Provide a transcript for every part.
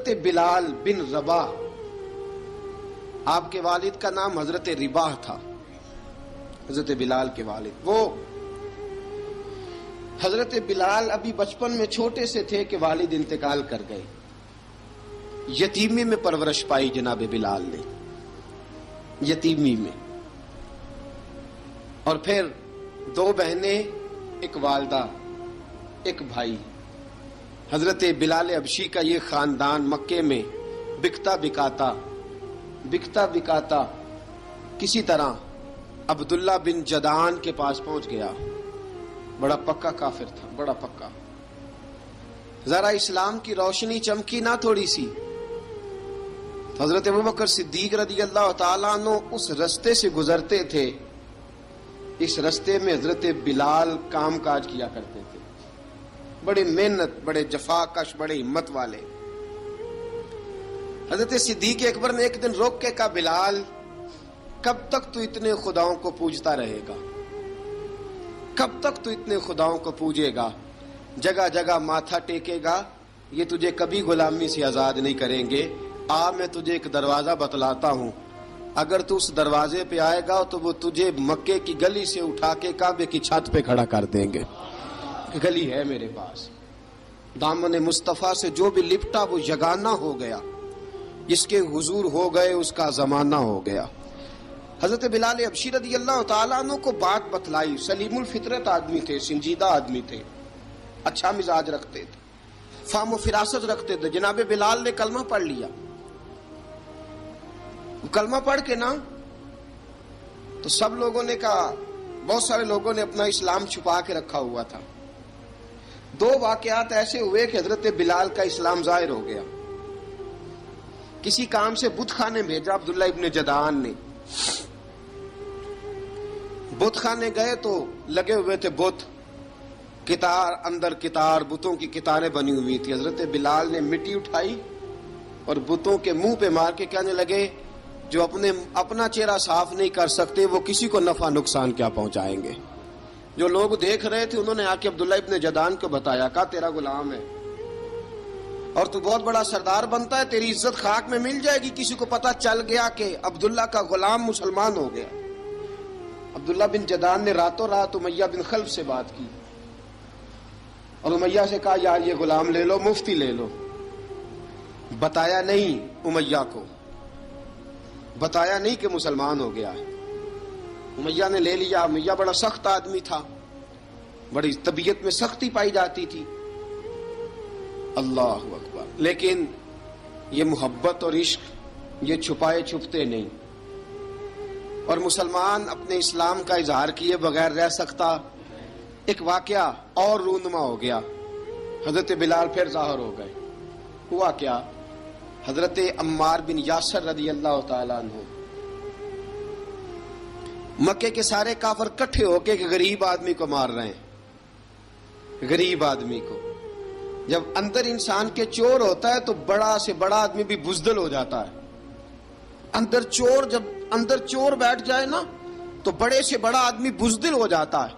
حضرت بلال بن رباح، آپ کے والد کا نام حضرت رباح تھا، حضرت بلال کے والد۔ وہ حضرت بلال ابھی بچپن میں چھوٹے سے تھے کہ والد انتقال کر گئے، یتیمی میں پرورش پائی جناب بلال نے، یتیمی میں، اور پھر دو بہنیں، ایک والدہ، ایک بھائی۔ حضرت بلال حبشی کا یہ خاندان مکے میں بکتا بکاتا کسی طرح عبداللہ بن جدعان کے پاس پہنچ گیا۔ بڑا پکا کافر تھا، بڑا پکا۔ ذرا اسلام کی روشنی چمکی نہ تھوڑی سی، حضرت ابوبکر صدیق رضی اللہ تعالیٰ عنہ اس رستے سے گزرتے تھے، اس رستے میں حضرت بلال کام کاج کیا کرتے تھے، بڑے محنت، بڑے جفاکش، بڑے ہمت والے۔ حضرت صدیق اکبر نے ایک دن روک کے کہا، بلال کب تک تو اتنے خداؤں کو پوجتا رہے گا؟ کب تک تو اتنے خداؤں کو پوجے گا، جگہ جگہ ماتھا ٹیکے گا؟ یہ تجھے کبھی غلامی سے آزاد نہیں کریں گے۔ میں تجھے ایک دروازہ بتلاتا ہوں، اگر تو اس دروازے پہ آئے گا تو وہ تجھے مکے کی گلی سے اٹھا کے کعبے کی چھت پہ کھڑا کر دیں گے۔ گلی ہے میرے پاس، دامن مصطفیٰ سے جو بھی لپٹا وہ یگانہ ہو گیا، جس کے حضور ہو گئے اس کا زمانہ ہو گیا۔ حضرت بلال حبشی رضی اللہ تعالیٰ عنہ کو بات بتلائی، سلیم الفطرت آدمی تھے، سنجیدہ آدمی تھے، اچھا مزاج رکھتے تھے، فہم و فراست رکھتے تھے۔ جناب بلال نے کلمہ پڑھ لیا، کلمہ پڑھ کے نا تو سب لوگوں نے کہا، بہت سارے لوگوں نے اپنا اسلام چھپا کے رکھا ہوا تھا۔ دو واقعات ایسے ہوئے کہ حضرت بلال کا اسلام ظاہر ہو گیا۔ کسی کام سے بت خانے بھیجا عبداللہ ابن جدعان نے، بت خانے گئے تو لگے ہوئے تھے بت، کتار اندر کتار، بتوں کی کتاریں بنی ہوئی تھی۔ حضرت بلال نے مٹی اٹھائی اور بتوں کے منہ پہ مار کے کہنے لگے، جو اپنا چہرہ صاف نہیں کر سکتے وہ کسی کو نفع نقصان کیا پہنچائیں گے۔ جو لوگ دیکھ رہے تھے انہوں نے آ کے عبداللہ ابن جدعان کو بتایا، کہا تیرا غلام ہے اور تو بہت بڑا سردار بنتا ہے، تیری عزت خاک میں مل جائے گی کسی کو پتہ چل گیا کہ عبداللہ کا غلام مسلمان ہو گیا۔ عبداللہ بن جدعان نے راتوں رات امیہ بن خلف سے بات کی اور امیہ سے کہا، یار یہ غلام لے لو، مفتی لے لو۔ بتایا نہیں امیہ کو، بتایا نہیں کہ مسلمان ہو گیا ہے۔ امیہ نے لے لیا۔ امیہ بڑا سخت آدمی تھا، بڑی طبیعت میں سختی پائی جاتی تھی، اللہ اکبر، لیکن یہ محبت اور عشق یہ چھپائے چھپتے نہیں، اور مسلمان اپنے اسلام کا اظہار کیے بغیر رہ سکتا۔ ایک واقعہ اور رونما ہو گیا، حضرت بلال پھر ظاہر ہو گئے۔ ہوا کیا؟ حضرت عمار بن یاسر رضی اللہ تعالیٰ عنہ، مکے کے سارے کافر کٹھے ہو کے ایک غریب آدمی کو مار رہے ہیں، غریب آدمی کو۔ جب اندر انسان کے چور ہوتا ہے تو بڑا سے بڑا آدمی بھی بزدل ہو جاتا ہے۔ جب اندر چور بیٹھ جائے نا تو بڑے سے بڑا آدمی بزدل ہو جاتا ہے،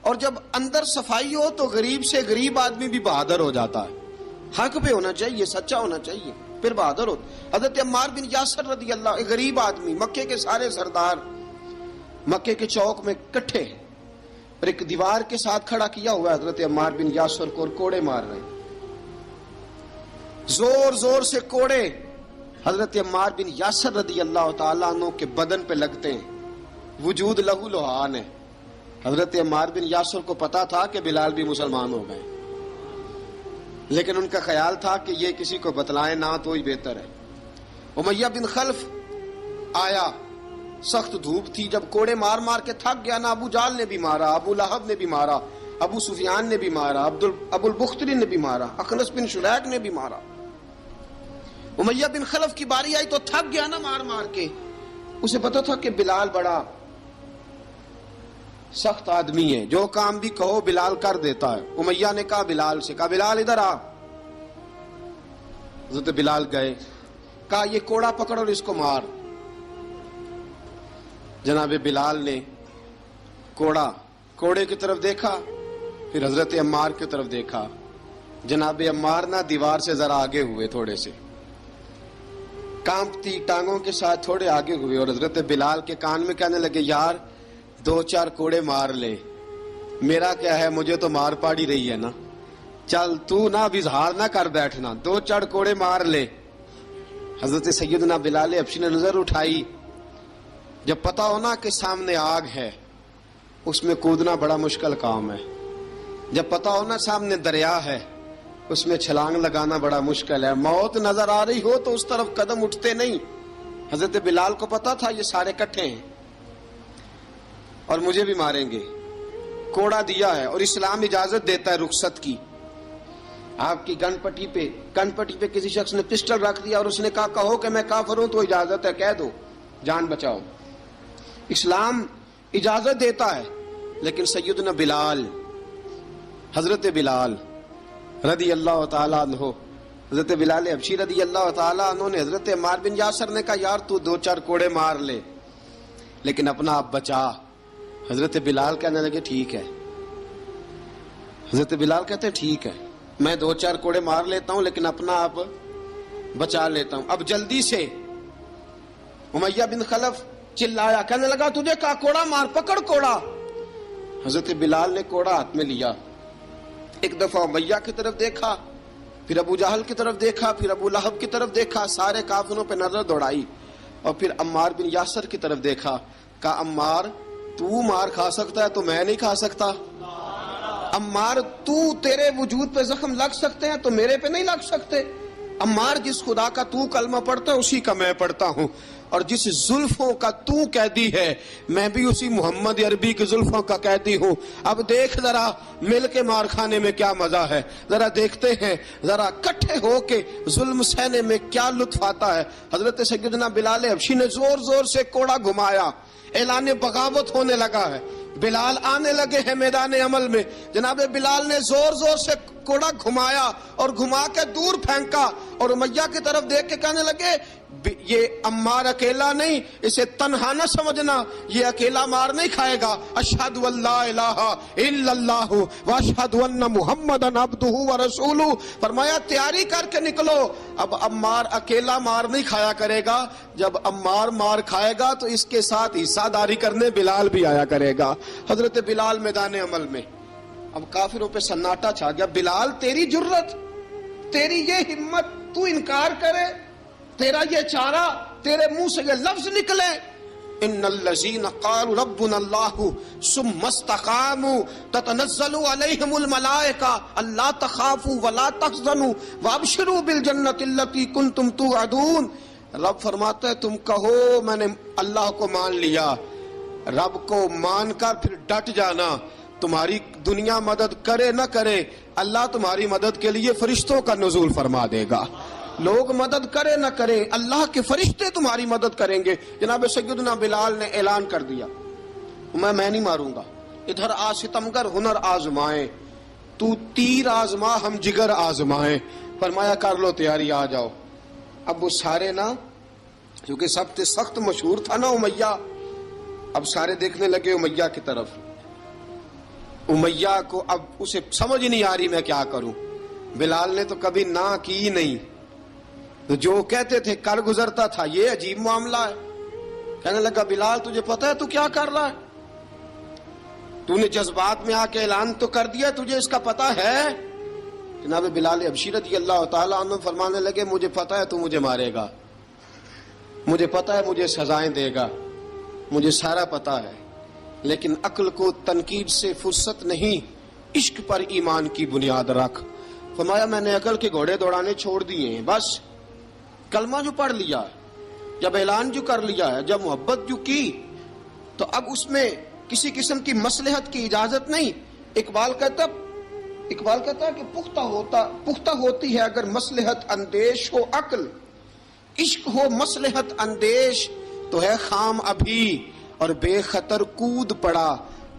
اور جب اندر صفائی ہو تو غریب سے غریب آدمی بھی بہادر ہو جاتا ہے۔ حق پہ ہونا چاہیے، سچا ہونا چاہیے، پھر بہادر ہو۔ حضرت عمار بن یاسر رضی اللہ، ایک غریب آدمی، مکے کے سارے سردار مکے کے چوک میں کٹھے ہیں اور ایک دیوار کے ساتھ کھڑا کیا ہوا ہے حضرت عمار بن یاسر کو، اور کوڑے مار رہے ہیں، زور زور سے کوڑے حضرت عمار بن یاسر رضی اللہ تعالیٰ عنہ کے بدن پہ لگتے ہیں، وجود لہو لہان ہے۔ حضرت عمار بن یاسر کو پتا تھا کہ بلال بھی مسلمان ہو گئے، لیکن ان کا خیال تھا کہ یہ کسی کو بتلائیں نہ تو ہی بہتر ہے۔ امیہ بن خلف آیا، سخت دھوپ تھی، جب کوڑے مار مار کے تھک گیا نا، ابو جال نے بھی مارا، ابو لہب نے بھی مارا، ابو سفیان نے بھی مارا، ابو البختری نے بھی مارا، اخنس بن شریک نے بھی مارا۔ امیہ بن خلف کی باری آئی تو تھک گیا نا مار مار کے، اسے پتا تھا کہ بلال بڑا سخت آدمی ہے، جو کام بھی کہو بلال کر دیتا ہے۔ امیہ نے کہا بلال سے، کہا بلال ادھر آ۔ حضرت بلال گئے، کہا یہ کوڑا پکڑ اور اس کو مار۔ جناب بلال نے کوڑے کی طرف دیکھا، پھر حضرت عمار کی طرف دیکھا۔ جناب عمار نہ دیوار سے ذرا آگے ہوئے تھوڑے سے، کانپتی ٹانگوں کے ساتھ تھوڑے آگے ہوئے اور حضرت بلال کے کان میں کہنے لگے یار 2-4 کوڑے مار لے، میرا کیا ہے، مجھے تو مار پاڑی رہی ہے نا، چل تو نہ اب اظہار نہ کر بیٹھنا، 2-4 کوڑے مار لے۔ حضرت سیدنا بلال حبشی نے نظر اٹھائی، جب پتا ہو نا کہ سامنے آگ ہے اس میں کودنا بڑا مشکل کام ہے، جب پتا ہو نا سامنے دریا ہے اس میں چھلانگ لگانا بڑا مشکل ہے، موت نظر آ رہی ہو تو اس طرف قدم اٹھتے نہیں۔ حضرت بلال کو پتا تھا یہ سارے کٹھے ہیں اور مجھے بھی ماریں گے، کوڑا دیا ہے اور اسلام اجازت دیتا ہے رخصت کی۔ آپ کی گن پٹی پہ کسی شخص نے پسٹل رکھ دیا اور اس نے کہا کہو کہ میں کافر ہوں تو اجازت ہے، کہہ دو، جان بچاؤ، اسلام اجازت دیتا ہے۔ لیکن سیدنا بلال، حضرت بلال رضی اللہ تعالیٰ عنہ، حضرت بلال حبشی رضی اللہ تعالیٰ عنہ نے حضرت عمار بن یاسر نے کہا یار تو 2-4 کوڑے مار لے لیکن اپنا آپ بچا۔ حضرت بلال کہنے لگے ٹھیک ہے، حضرت بلال کہتے ٹھیک ہے میں 2-4 کوڑے مار لیتا ہوں لیکن اپنا آپ بچا لیتا ہوں۔ اب جلدی سے امیہ بن خلف چلایا، کہنے لگا تجھے کہا کوڑا مار، پکڑ کوڑا۔ حضرت بلال نے کوڑا ہاتھ میں لیا، ایک دفعہ امیہ کی طرف دیکھا، پھر ابو جہل کی طرف دیکھا، پھر ابو لہب کی طرف دیکھا، سارے کافروں پہ نظر دوڑائی اور پھر عمار بن یاسر کی طرف دیکھا، کہا عمار تو مار کھا سکتا ہے تو میں نہیں کھا سکتا، عمار تو تیرے وجود پہ زخم لگ سکتے ہیں تو میرے پہ نہیں لگ سکتے، عمار جس خدا کا تو کلمہ پڑھتا ہے اسی کا میں پڑھتا ہوں، اور جس زلفوں کا تو قیدی ہے میں بھی اسی محمد عربی کی زلفوں کا قیدی ہوں۔ اب دیکھ ذرا مل کے مار کھانے میں کیا مزہ ہے، ذرا دیکھتے ہیں ذرا کٹھے ہو کے ظلم سہنے میں کیا لطف آتا ہے۔ حضرت سیدنا بلال حبشی نے زور زور سے کوڑا گھمایا، اعلان بغاوت ہونے لگا ہے، بلال آنے لگے ہیں میدان عمل میں۔ جناب بلال نے زور زور سے کوڑا گھمایا اور گھما کے دور پھینکا اور امیہ کی طرف دیکھ کے کہنے لگے یہ عمار اکیلا نہیں، اسے تنہا نہ سمجھنا، یہ اکیلا مار نہیں کھائے گا۔ اشہد ان لا الہ الا اللہ واشہد ان محمدن عبدہ ورسولہ، فرمایا تیاری کر کے نکلو، اب عمار اکیلا مار نہیں کھایا کرے گا، جب عمار مار کھائے گا تو اس کے ساتھ حصہ داری کرنے بلال بھی آیا کرے گا۔ حضرت بلال میدان عمل میں، اب کافروں پہ سناٹا چھا گیا۔ بلال تیری جرت، تیری یہ ہمت، تو انکار کرے، تیرا یہ چارہ، تیرے منہ سے یہ لفظ نکلے، ان الذین قالوا ربنا اللہ ثم استقاموا تتنزل علیہم الملائکہ الا تخافوا ولا تحزنوا وابشروا بالجنۃ التی کنتم توعدون۔ رب فرماتا ہے تم کہو میں نے اللہ کو مان لیا، رب کو مان کر پھر ڈٹ جانا، تمہاری دنیا مدد کرے نہ کرے اللہ تمہاری مدد کے لیے فرشتوں کا نزول فرما دے گا، لوگ مدد کرے نہ کرے اللہ کے فرشتے تمہاری مدد کریں گے۔ جناب سیدنا بلال نے اعلان کر دیا میں نہیں ماروں گا، ادھر آ ستمگر ہنر آزمائیں، تو تیر آزما ہم جگر آزمائیں، فرمایا کر لو تیاری آ جاؤ۔ اب وہ سارے نا، کیونکہ سب سے سخت مشہور تھا نا امیہ، اب سارے دیکھنے لگے امیہ کی طرف۔ امیہ کو اب اسے سمجھ نہیں آ رہی میں کیا کروں، بلال نے تو کبھی نہ کی نہیں، تو جو کہتے تھے کر گزرتا تھا، یہ عجیب معاملہ ہے۔ کہنے لگا بلال تجھے پتا ہے تو کیا کر رہا ہے، تو نے جذبات میں آ کے اعلان تو کر دیا، تجھے اس کا پتا ہے؟ جناب بلال حبشی رضی اللہ تعالیٰ عنہ فرمانے لگے مجھے پتا ہے تو مجھے مارے گا، مجھے پتا ہے مجھے سزائیں دے گا، مجھے سارا پتا ہے، لیکن عقل کو تنقید سے فرصت نہیں، عشق پر ایمان کی بنیاد رکھ۔ فرمایا میں نے عقل کے گھوڑے دوڑانے چھوڑ دیے ہیں، بس کلمہ جو پڑھ لیا، جب اعلان جو کر لیا ہے، جب محبت جو کی، تو اب اس میں کسی قسم کی مصلحت کی اجازت نہیں۔ اقبال کہتا ہے کہ پختہ ہوتی ہے اگر مصلحت اندیش ہو عقل، عشق ہو مصلحت اندیش تو ہے خام ابھی، اور بے خطر کود پڑا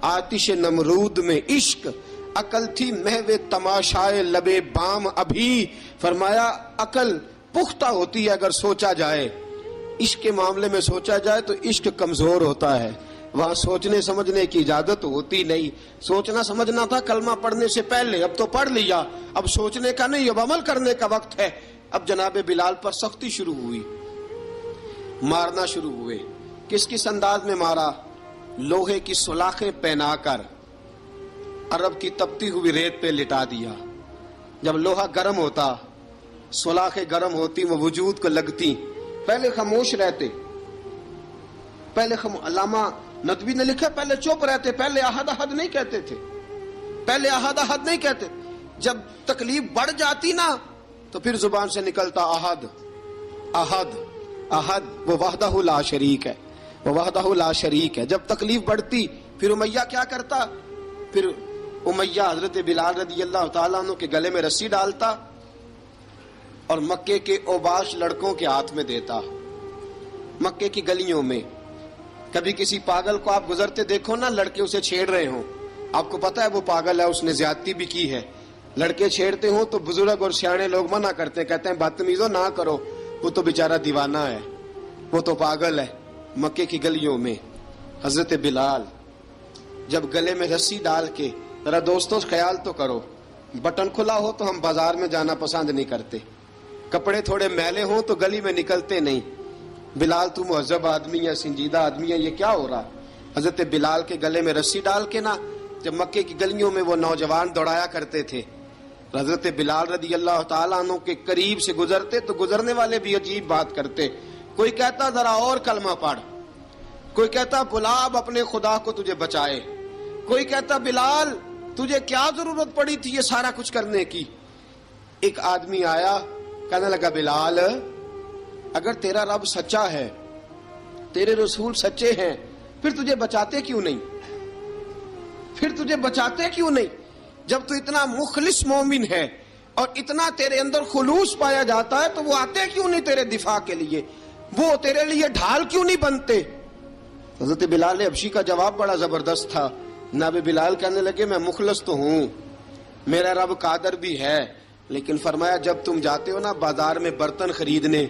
آتش نمرود میں عشق، عقل تھی محو تماشائے لبے بام ابھی۔ فرمایا عقل پختہ ہوتی ہے اگر سوچا جائے، عشق کے معاملے میں سوچا جائے تو عشق کمزور ہوتا ہے، وہاں سوچنے سمجھنے کی اجازت ہوتی نہیں۔ سوچنا سمجھنا تھا کلمہ پڑھنے سے پہلے، اب تو پڑھ لیا، اب سوچنے کا نہیں، اب عمل کرنے کا وقت ہے۔ اب جناب بلال پر سختی شروع ہوئی، مارنا شروع ہوئے. کس کس انداز میں مارا؟ لوہے کی سلاخیں پہنا کر عرب کی تپتی ہوئی ریت پہ لٹا دیا. جب لوہا گرم ہوتا، سلاخیں گرم ہوتی، وہ وجود کو لگتی، پہلے خاموش رہتے. پہلے علامہ ندوی نے لکھا پہلے چپ رہتے، پہلے احد احد نہیں کہتے تھے، پہلے احد احد نہیں کہتے. جب تکلیف بڑھ جاتی نا تو پھر زبان سے نکلتا احد احد احد. وہ وحدہ لا شریک ہے، وہ وحدہ لا شریک ہے. جب تکلیف بڑھتی پھر امیہ کیا کرتا؟ پھر امیہ حضرت بلال رضی اللہ تعالیٰ عنہ کے گلے میں رسی ڈالتا اور مکے کے اوباش لڑکوں کے ہاتھ میں دیتا. مکے کی گلیوں میں کبھی کسی پاگل کو آپ گزرتے دیکھو نا، لڑکے اسے چھیڑ رہے ہوں، آپ کو پتا ہے وہ پاگل ہے، اس نے زیادتی بھی کی ہے. لڑکے چھیڑتے ہوں تو بزرگ اور سیانے لوگ منع کرتے ہیں، کہتے ہیں بدتمیزوں نہ کرو، وہ تو بیچارہ دیوانہ ہے، وہ تو پاگل ہے. مکے کی گلیوں میں حضرت بلال جب گلے میں رسی ڈال کے، ذرا دوستوں خیال تو کرو، بٹن کھلا ہو تو ہم بازار میں جانا پسند نہیں کرتے، کپڑے تھوڑے میلے ہوں تو گلی میں نکلتے نہیں. بلال تو مہذب آدمی ہے، سنجیدہ آدمی ہے، یہ کیا ہو رہا؟ حضرت بلال کے گلے میں رسی ڈال کے نا جب مکے کی گلیوں میں وہ نوجوان دوڑایا کرتے تھے، حضرت بلال رضی اللہ تعالیٰ عنہ کے قریب سے گزرتے تو گزرنے والے بھی عجیب بات کرتے. کوئی کہتا ذرا اور کلمہ پڑھ، کوئی کہتا بلا اب اپنے خدا کو تجھے بچائے، کوئی کہتا بلال تجھے کیا ضرورت پڑی تھی یہ سارا کچھ کرنے کی. ایک آدمی آیا کہنے لگا بلال اگر تیرا رب سچا ہے، تیرے رسول سچے ہیں، پھر تجھے بچاتے کیوں نہیں؟ پھر تجھے بچاتے کیوں نہیں؟ جب تو اتنا مخلص مومن ہے اور اتنا تیرے اندر خلوص پایا جاتا ہے تو وہ آتے کیوں نہیں تیرے دفاع کے لیے؟ وہ تیرے لیے ڈھال کیوں نہیں بنتے؟ حضرت بلال حبشی کا جواب بڑا زبردست تھا. جناب بلال کہنے لگے میں مخلص تو ہوں، میرا رب قادر بھی ہے، لیکن فرمایا جب تم جاتے ہو نا بازار میں برتن خریدنے،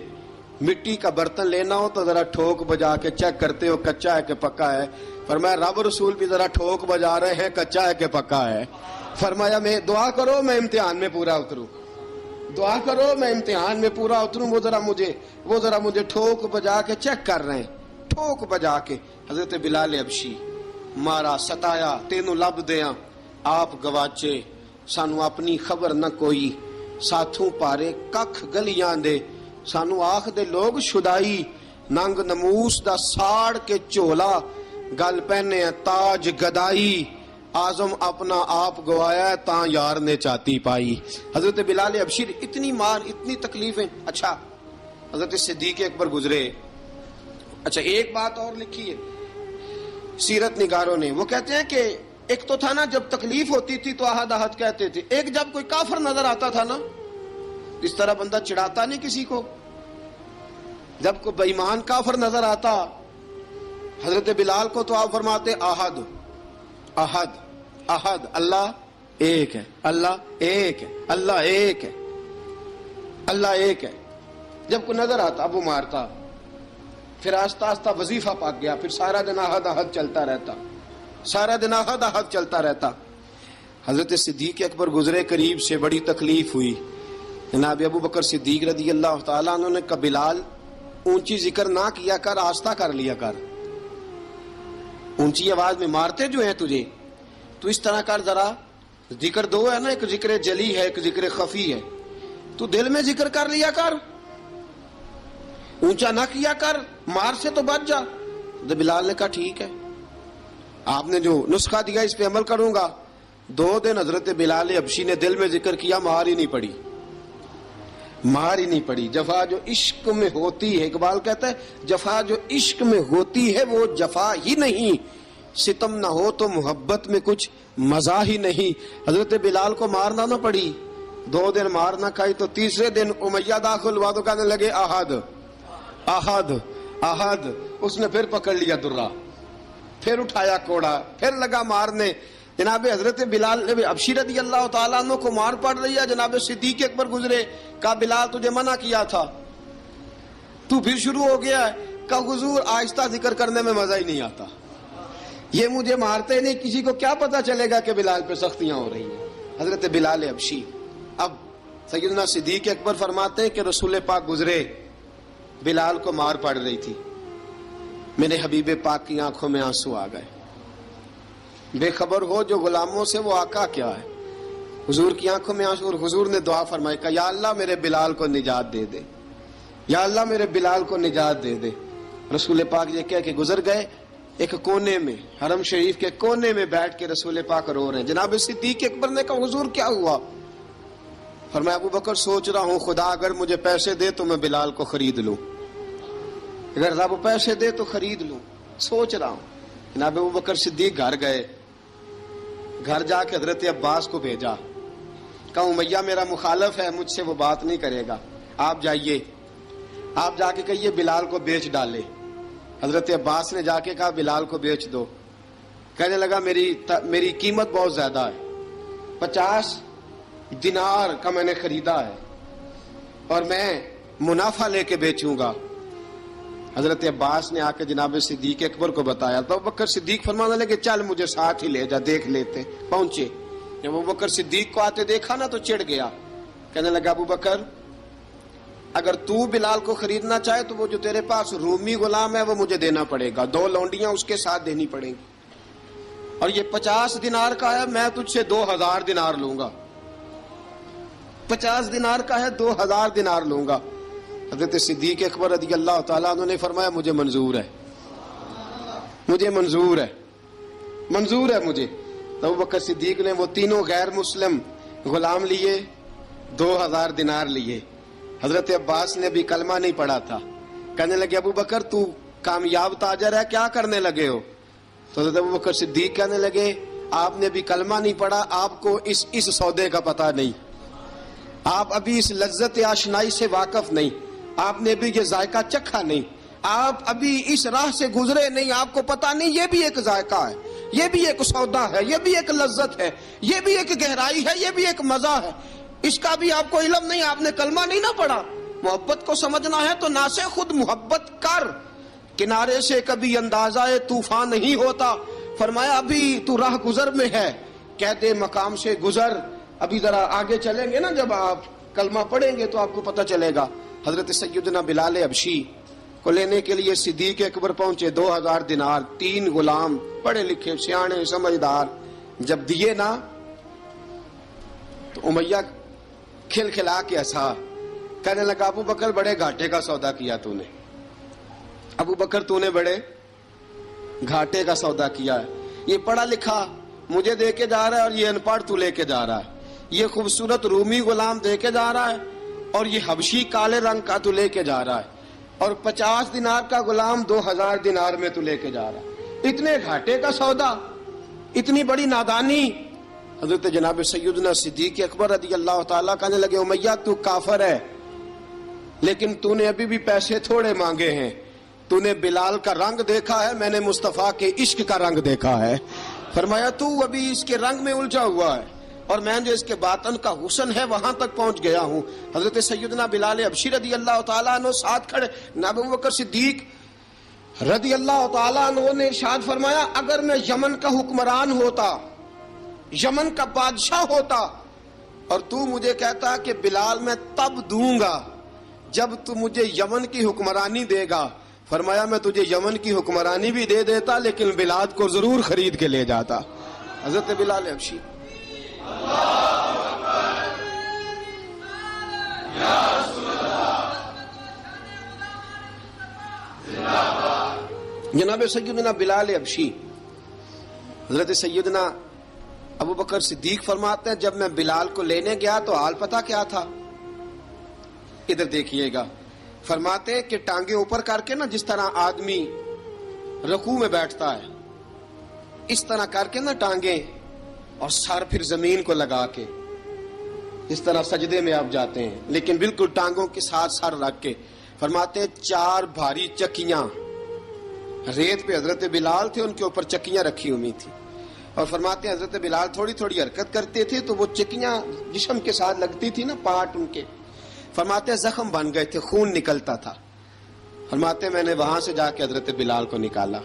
مٹی کا برتن لینا ہو تو ذرا ٹھوک بجا کے چیک کرتے ہو کچا ہے کہ پکا ہے. فرمایا رب رسول بھی ذرا ٹھوک بجا رہے ہیں کچا ہے کہ پکا ہے. فرمایا میں دعا کرو میں امتحان میں پورا اتروں، دعا کرو میں امتحان میں پورا اتروں. وہ ذرا مجھے ٹھوک بجا کے چیک کر رہے ہیں، ٹھوک بجا کے. حضرت بلال حبشی مارا ستایا تینوں لب دیاں آپ گواچے، سانو اپنی خبر نہ کوئی، ساتھوں پارے ککھ گلیاں دے، سانو آخ دے لوگ شدائی، ننگ نموس دا ساڑ کے چولا، گل پہنے تاج گدائی، آزم اپنا آپ گوایا تاں یار نے چاتی پائی. حضرت بلال حبشی اتنی مار، اتنی تکلیفیں. اچھا حضرت صدیق اکبر گزرے. اچھا ایک بات اور لکھی ہے سیرت نگاروں نے، وہ کہتے ہیں کہ ایک تو تھا نا جب تکلیف ہوتی تھی تو احد احد کہتے تھے، ایک جب کوئی کافر نظر آتا تھا نا، اس طرح بندہ چڑھاتا نہیں کسی کو، جب کوئی بے ایمان کافر نظر آتا حضرت بلال کو تو آپ فرماتے احد احد احد، اللہ ایک ہے، اللہ ایک ہے، اللہ ایک ہے، اللہ ایک ہے. جب کوئی نظر آتا اب وہ مارتا، پھر آہستہ آہستہ وظیفہ پاک گیا، پھر سارا دن احد احد چلتا رہتا، سارا دن احد احد چلتا رہتا. حضرت صدیق اکبر گزرے قریب سے، بڑی تکلیف ہوئی. جناب ابو بکر صدیق رضی اللہ تعالیٰ عنہ نے کہا بلال اونچی ذکر نہ کیا کر، آہستہ کر لیا کر، اونچی آواز میں مارتے جو ہیں تجھے تو اس طرح کر، ذرا ذکر دو ہے نا، ایک ذکر جلی ہے ایک ذکر خفی ہے، تو دل میں ذکر کر لیا کر، اونچا نہ کیا کر، مار سے تو بچ جا. تو بلال نے کہا ٹھیک ہے، آپ نے جو نسخہ دیا اس پہ عمل کروں گا. 2 دن حضرت بلال حبشی نے دل میں ذکر کیا، مار ہی نہیں پڑی، مار ہی نہیں پڑی. جفا جو عشق میں ہوتی ہے، اقبال کہتا ہے جفا جو عشق میں ہوتی ہے وہ جفا ہی نہیں، ستم نہ ہو تو محبت میں کچھ مزہ ہی نہیں. حضرت بلال کو مارنا نہ پڑی، 2 دن مار نہ کھائی تو تیسرے دن امیہ داخل ہوا تو کہنے لگے احد احد احد. اس نے پھر پکڑ لیا درہ، پھر اٹھایا کوڑا، پھر لگا مارنے. جناب حضرت بلال حبشی رضی اللہ تعالیٰ عنہ کو مار پڑ رہی ہے. جناب صدیق اکبر گزرے، کہا بلال تجھے منع کیا تھا، تو پھر شروع ہو گیا ہے. کہا حضور آہستہ ذکر کرنے میں مزہ ہی نہیں آتا، یہ مجھے مارتے نہیں، کسی کو کیا پتا چلے گا کہ بلال پہ سختیاں ہو رہی ہیں. حضرت بلال حبشی. اب سیدنا صدیق اکبر فرماتے ہیں کہ رسول پاک گزرے، بلال کو مار پڑ رہی تھی. میرے حبیب پاک کی آنکھوں میں آنسو آ گئے. بے خبر ہو جو غلاموں سے وہ آقا کیا ہے. حضور کی آنکھوں میں آنسو, اور حضور نے دعا فرمائی کہ یا اللہ میرے بلال کو نجات دے دے, یا اللہ میرے بلال کو نجات دے دے. رسول پاک یہ کہہ کے گزر گئے. ایک کونے میں, حرم شریف کے کونے میں بیٹھ کے رسول پاک رو رہے ہیں. جناب صدیق اکبر نے کہا حضور کیا ہوا؟ فرمایا ابو بکر سوچ رہا ہوں خدا اگر مجھے پیسے دے تو میں بلال کو خرید لوں, اگر رب پیسے دے تو خرید لوں, سوچ رہا ہوں. جناب ابو بکر صدیق گھر گئے. گھر جا کے حضرت عباس کو بھیجا, کہا امیہ میرا مخالف ہے, مجھ سے وہ بات نہیں کرے گا, آپ جائیے, آپ جا کے کہیے بلال کو بیچ ڈالے. حضرت عباس نے جا کے کہا بلال کو بیچ دو. کہنے لگا میری قیمت بہت زیادہ ہے, 50 دینار کا میں نے خریدا ہے اور میں منافع لے کے بیچوں گا. حضرت عباس نے آ کے جناب صدیق اکبر کو بتایا تو ابو بکر صدیق فرمانے لگے چل مجھے ساتھ ہی لے جا, دیکھ لیتے. پہنچے, جب ابو بکر صدیق کو آتے دیکھا نا تو چڑ گیا. کہنے لگا ابو بکر اگر تو بلال کو خریدنا چاہے تو وہ جو تیرے پاس رومی غلام ہے وہ مجھے دینا پڑے گا, 2 لونڈیاں اس کے ساتھ دینی پڑیں گی, اور یہ 50 دینار کا ہے, میں تجھ سے 2000 دینار لوں گا. 50 دینار کا ہے, 2000 دینار لوں گا. حضرت صدیق اکبر رضی اللہ تعالیٰ عنہ نے فرمایا مجھے منظور ہے, مجھے منظور ہے, منظور ہے مجھے. تو ابو بکر صدیق نے وہ تینوں غیر مسلم غلام لیے, 2000 دینار لیے. حضرت عباس نے بھی کلمہ نہیں پڑھا تھا. کہنے لگے ابو بکر تو کامیاب تاجر ہے, کیا کرنے لگے ہو؟ تو حضرت ابو بکر صدیق کہنے لگے آپ نے بھی کلمہ نہیں پڑھا, آپ کو اس سودے کا پتہ نہیں, آپ ابھی اس لذت آشنائی سے واقف نہیں, آپ نے بھی یہ ذائقہ چکھا نہیں, آپ ابھی اس راہ سے گزرے نہیں, آپ کو پتہ نہیں یہ بھی ایک ذائقہ ہے, یہ بھی ایک سودا ہے, یہ بھی ایک لذت ہے, یہ بھی ایک گہرائی ہے, یہ بھی ایک مزہ ہے, اس کا بھی آپ کو علم نہیں, آپ نے کلمہ نہیں نہ پڑھا. محبت کو سمجھنا ہے تو نہ سے خود محبت کر, کنارے سے کبھی اندازہ طوفان نہیں ہوتا. فرمایا ابھی تو راہ گزر میں ہے, کہتے مقام سے گزر, ابھی ذرا آگے چلیں گے نا, جب آپ کلمہ پڑھیں گے تو آپ کو پتہ چلے گا. حضرت سیدنا بلال حبشی کو لینے کے لیے صدیق اکبر پہنچے. 2000 دینار, 3 غلام پڑھے لکھے سیانے سمجھدار, جب دیے نا تو امیہ کھل کھلا کے ہنسا. کہنے لگا ابو بکر بڑے گھاٹے کا سودا کیا تو نے, ابو بکر تو نے بڑے گھاٹے کا سودا کیا ہے. یہ پڑھا لکھا مجھے دے کے جا رہا ہے اور یہ ان پڑھ تو لے کے جا رہا ہے, یہ خوبصورت رومی غلام دے کے جا رہا ہے اور یہ حبشی کالے رنگ کا تو لے کے جا رہا ہے, اور 50 دینار کا غلام 2000 دینار میں تو لے کے جا رہا ہے. اتنے گھاٹے کا سودا, اتنی بڑی نادانی. حضرت جناب سیدنا صدیق اکبر رضی اللہ تعالیٰ کہنے لگے امیہ تو کافر ہے, لیکن تو نے ابھی بھی پیسے تھوڑے مانگے ہیں, تو نے بلال کا رنگ دیکھا ہے, میں نے مصطفیٰ کے عشق کا رنگ دیکھا ہے. فرمایا تو ابھی اس کے رنگ میں الجھا ہوا ہے, اور میں جو اس کے باطن کا حسن ہے وہاں تک پہنچ گیا ہوں. حضرت سیدنا بلال حبشی رضی اللہ تعالیٰ عنہ ساتھ کھڑے. ابو بکر صدیق رضی اللہ تعالیٰ عنہ نے ارشاد فرمایا اگر میں یمن کا حکمران ہوتا, یمن کا بادشاہ ہوتا, اور تو مجھے کہتا کہ بلال میں تب دوں گا جب تو مجھے یمن کی حکمرانی دے گا, فرمایا میں تجھے یمن کی حکمرانی بھی دے دیتا لیکن بلال کو ضرور خرید کے لے جاتا. حضرت بلال حبشی جناب سیدنا بلال حبشی. حضرت سیدنا ابو بکر صدیق فرماتے ہیں جب میں بلال کو لینے گیا تو حال پتہ کیا تھا, ادھر دیکھیے گا. فرماتے ہیں کہ ٹانگیں اوپر کر کے نا, جس طرح آدمی رکوع میں بیٹھتا ہے اس طرح کر کے نا ٹانگیں, اور سر پھر زمین کو لگا کے جس طرح سجدے میں آپ جاتے ہیں, لیکن بالکل ٹانگوں کے ساتھ سر رکھ کے. فرماتے ہیں 4 بھاری چکیاں ریت پہ حضرت بلال تھے, ان کے اوپر چکیاں رکھی ہوئی تھی, اور فرماتے ہیں حضرت بلال تھوڑی تھوڑی حرکت کرتے تھے تو وہ چکیاں جسم کے ساتھ لگتی تھی نا, پارٹ ان کے. فرماتے ہیں زخم بن گئے تھے, خون نکلتا تھا. فرماتے ہیں میں نے وہاں سے جا کے حضرت بلال کو نکالا,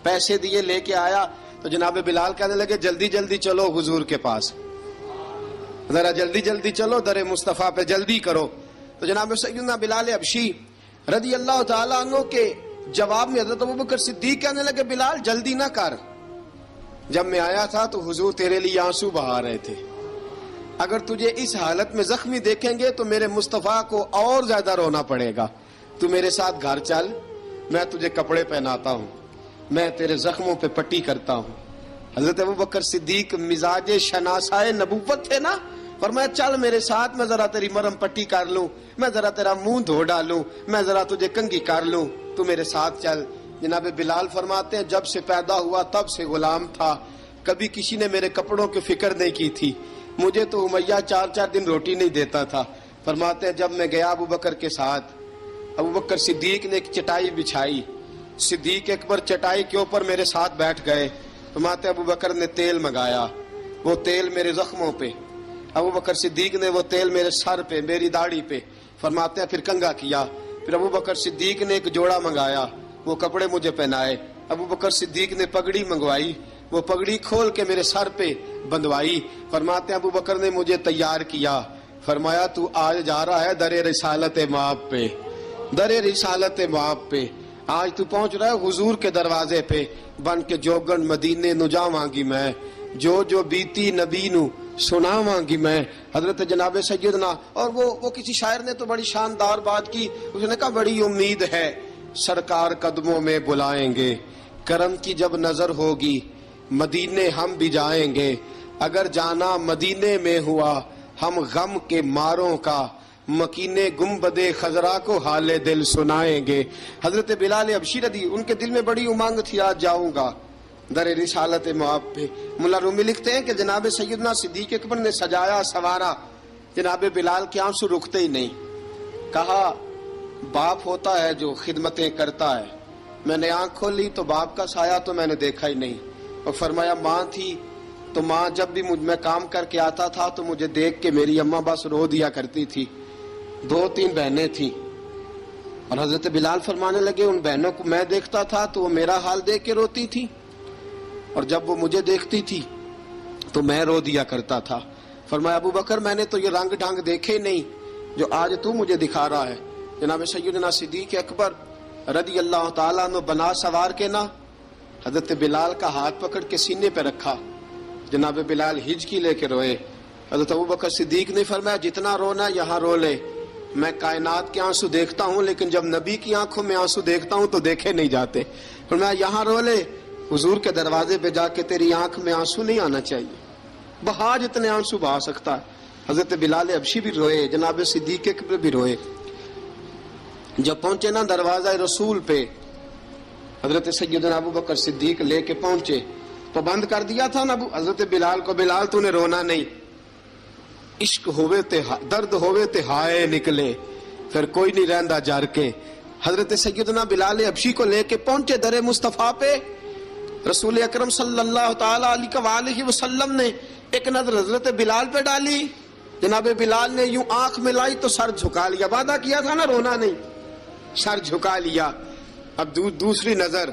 پیسے دیے, لے کے آیا تو جناب بلال کہنے لگے جلدی جلدی چلو حضور کے پاس, ذرا جلدی جلدی چلو, در مصطفیٰ پہ جلدی کرو. تو جناب سیدنا بلال حبشی رضی اللہ تعالیٰ عنہ کے جواب میں حضرت ابوبکر صدیق کہنے لگے بلال جلدی نہ کر، جب میں آیا تھا تو حضور تیرے لیے آنسو بہا رہے تھے، اگر تجھے اس حالت میں زخمی دیکھیں گے تو میرے مصطفیٰ کو اور زیادہ رونا پڑے گا، تو میرے ساتھ گھر چل، میں تجھے کپڑے پہناتا ہوں، میں تیرے زخموں پہ پٹی کرتا ہوں۔ حضرت ابوبکر صدیق مزاج شناسائے نبوت تھے نا، فرمایا چل میرے ساتھ، میں ذرا تیری مرہم پٹی کر لوں، میں ذرا تیرا منہ دھو ڈالوں، میں ذرا تجھے کنگھی کر لوں، تو میرے ساتھ چل۔ جناب بلال فرماتے ہیں جب سے پیدا ہوا تب سے غلام تھا، کبھی کسی نے میرے کپڑوں کی فکر نہیں کی تھی، مجھے تو امیہ 4 دن روٹی نہیں دیتا تھا۔ فرماتے ہیں جب میں گیا ابوبکر کے ساتھ، ابوبکر صدیق نے ایک چٹائی بچھائی، صدیق اکبر چٹائی کے اوپر میرے ساتھ بیٹھ گئے۔ فرماتے ابوبکر نے تیل منگایا، وہ تیل میرے زخموں پہ، ابوبکر صدیق نے وہ تیل میرے سر پہ، میری داڑھی پہ، فرماتے ہیں پھر کنگھا کیا، پھر ابوبکر صدیق نے ایک جوڑا منگایا، وہ کپڑے مجھے پہنائے، ابوبکر صدیق نے پگڑی منگوائی، وہ پگڑی کھول کے میرے سر پہ بندھوائی۔ فرماتے ہیں ابوبکر نے مجھے تیار کیا، فرمایا تو آج جا رہا ہے در رسالت مآب پہ، در رسالت مآب پہ، آج تو پہنچ رہا ہے حضور کے دروازے پہ، بن کے جوگن مدینے نو جاواں گی میں، جو بیتی نبی نو سناواں گی میں۔ حضرت جناب سیدنا، اور وہ کسی شاعر نے تو بڑی شاندار بات کی، اس نے کہا بڑی امید ہے سرکار قدموں میں بلائیں گے، کرم کی جب نظر ہوگی مدینے ہم بھی جائیں گے، اگر جانا مدینے میں ہوا ہم غم کے ماروں کا، مکینے گنبد خضرا کو حال دل سنائیں گے۔ حضرت بلال حبشی رضی، ان کے دل میں بڑی امنگ تھی آج جاؤں گا در رسالت مآب پہ۔ ملا رومی لکھتے ہیں کہ جناب سیدنا صدیق اکبر نے سجایا سوارا، جناب بلال کے آنسو رکتے ہی نہیں۔ کہا باپ ہوتا ہے جو خدمتیں کرتا ہے، میں نے آنکھ کھولی تو باپ کا سایہ تو میں نے دیکھا ہی نہیں، اور فرمایا ماں تھی تو ماں جب بھی میں کام کر کے آتا تھا تو مجھے دیکھ کے میری اماں بس رو دیا کرتی تھی، 2-3 بہنیں تھیں، اور حضرت بلال فرمانے لگے ان بہنوں کو میں دیکھتا تھا تو وہ میرا حال دیکھ کے روتی تھی، اور جب وہ مجھے دیکھتی تھی تو میں رو دیا کرتا تھا۔ فرمایا ابوبکر میں نے تو یہ رنگ ڈھنگ دیکھے نہیں جو آج تو مجھے دکھا رہا ہے۔ جناب سیدنا صدیق اکبر رضی اللہ تعالیٰ عنہ بنا سوار کے نا حضرت بلال کا ہاتھ پکڑ کے سینے پہ رکھا، جناب بلال ہچکی لے کے روئے۔ حضرت ابوبکر صدیق نے فرمایا جتنا رونا یہاں رو لے، میں کائنات کے آنسو دیکھتا ہوں لیکن جب نبی کی آنکھوں میں آنسو دیکھتا ہوں تو دیکھے نہیں جاتے، فرمایا یہاں رو لے، حضور کے دروازے پہ جا کے تیری آنکھ میں آنسو نہیں آنا چاہیے، بہا جتنے آنسو بہا سکتا ہے۔ حضرت بلال حبشی بھی روئے، جناب صدیق اکبر بھی روئے۔ جب پہنچے نا دروازہ رسول پہ، حضرت سیدنا ابوبکر صدیق لے کے پہنچے تو بند کر دیا تھا نا حضرت بلال کو، بلال تو نے رونا نہیں، عشق ہوئے تے درد ہوئے تے ہائے نکلے، پھر کوئی نہیں رہندا جر کے۔ حضرت سیدنا بلال حبشی کو لے کے پہنچے در مصطفیٰ پہ، رسول اکرم صلی اللہ تعالی علیہ وسلم نے ایک نظر حضرت بلال پہ ڈالی، جناب بلال نے یوں آنکھ ملائی تو سر جھکا لیا، وعدہ کیا تھا نا رونا نہیں، سر جھکا لیا۔ اب دوسری نظر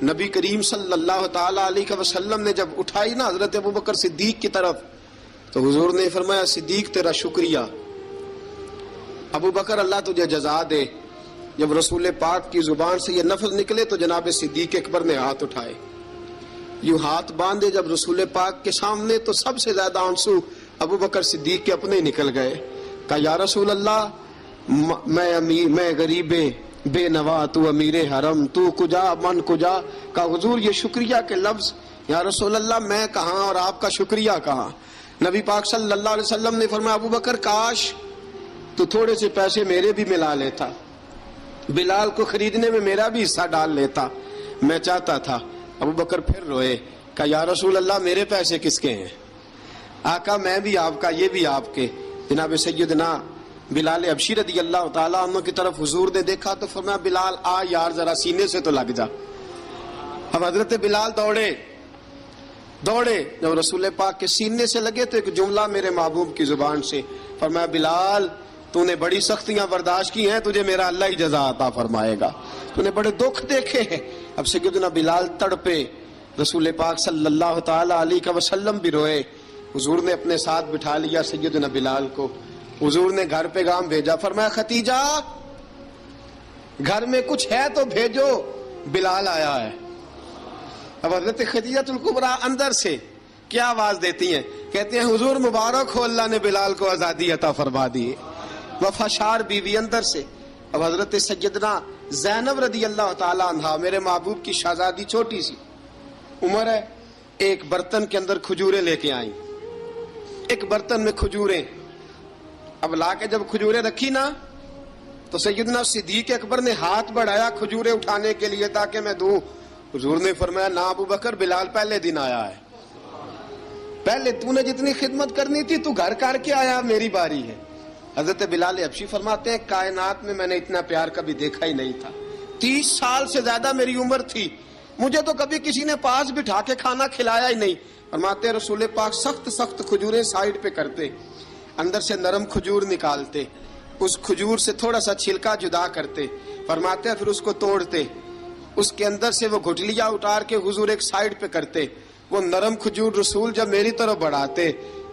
نبی کریم صلی اللہ تعالی علیہ وسلم نے جب اٹھائی نا حضرت ابوبکر صدیق کی طرف تو حضور نے فرمایا صدیق تیرا شکریہ، ابوبکر اللہ تجھے جزا دے۔ جب رسول پاک کی زبان سے یہ لفظ نکلے تو جناب صدیق اکبر نے ہاتھ اٹھائے، یوں ہاتھ باندھے جب رسول پاک کے سامنے تو سب سے زیادہ آنسو ابوبکر صدیق کے اپنے نکل گئے۔ کہا یا رسول اللہ میں غریب بے نوا، تو امیر حرم، تو کجا من کجا۔ کہا حضور یہ شکریہ کے لفظ، یا رسول اللہ میں کہاں اور آپ کا شکریہ کہاں۔ نبی پاک صلی اللہ علیہ وسلم نے فرمایا ابوبکر کاش تو تھوڑے سے پیسے میرے بھی ملا لیتا، بلال کو خریدنے میں میرا بھی حصہ ڈال لیتا، میں چاہتا تھا۔ ابوبکر پھر روئے، کہا یا رسول اللہ میرے پیسے کس کے ہیں؟ آقا میں بھی آپ کا، یہ بھی آپ کے۔ جناب سیدنا بلال حبشی رضی اللہ تعالیٰ عنہ کی طرف حضور نے دیکھا تو فرمایا بلال آ یار ذرا سینے سے تو لگ جا۔ اب حضرت بلال دوڑے، جب رسول پاک کے سینے سے لگے تو ایک جملہ میرے محبوب کی زبان سے، فرمایا بلال تو نے بڑی سختیاں برداشت کی ہیں، تجھے میرا اللہ ہی جزا عطا فرمائے گا، تو نے بڑے دکھ دیکھے ہیں۔ اب سیدنا بلال تڑپے، رسول پاک صلی اللہ تعالی علیہ وسلم بھی روئے۔ حضور نے اپنے ساتھ بٹھا لیا سیدنا بلال کو، حضور نے گھر پیغام بھیجا، فرمایا ختیجہ گھر میں کچھ ہے تو بھیجو، بلال آیا ہے۔ اب حضرت خدیجہ الکبریٰ اندر سے کیا آواز دیتی ہیں؟ کہتے ہیں حضور مبارک ہو، اللہ نے بلال کو آزادی عطا فرما دی۔ وفاشار بیوی اندر سے۔ اب حضرت سیدنا زینب رضی اللہ تعالی عنہا، میرے محبوب کی شہزادی، چھوٹی سی عمر ہے، ایک برتن کے اندر کھجوریں لے کے آئیں، ایک برتن میں کھجوریں۔ اب لا کے جب کھجوریں رکھی نا تو سیدنا صدیق اکبر نے ہاتھ بڑھایا کھجوریں اٹھانے کے لیے تاکہ میں دوں۔ حضور نے فرمایا نہ ابو بکر، بلال پہلے دن آیا ہے، پہلے تو نے جتنی خدمت کرنی تھی تو گھر کر کے آیا، میری باری ہے۔ حضرت بلال حبشی فرماتے ہیں کائنات میں نے اتنا پیار کبھی دیکھا ہی نہیں تھا۔ 30 سال سے زیادہ میری عمر تھی، مجھے تو کبھی کسی نے پاس بٹھا کے کھانا کھلایا ہی نہیں۔ فرماتے ہیں رسول پاک سخت سخت کھجوریں سائیڈ پہ کرتے، اندر سے نرم کھجور نکالتے، اس کھجور سے تھوڑا سا چھلکا جدا کرتے، فرماتے ہیں پھر اس کو توڑتے، اس کے اندر سے وہ گھٹلیاں اتار کے حضور ایک سائیڈ پہ کرتے، وہ نرم کھجور رسول جب میری طرف بڑھاتے،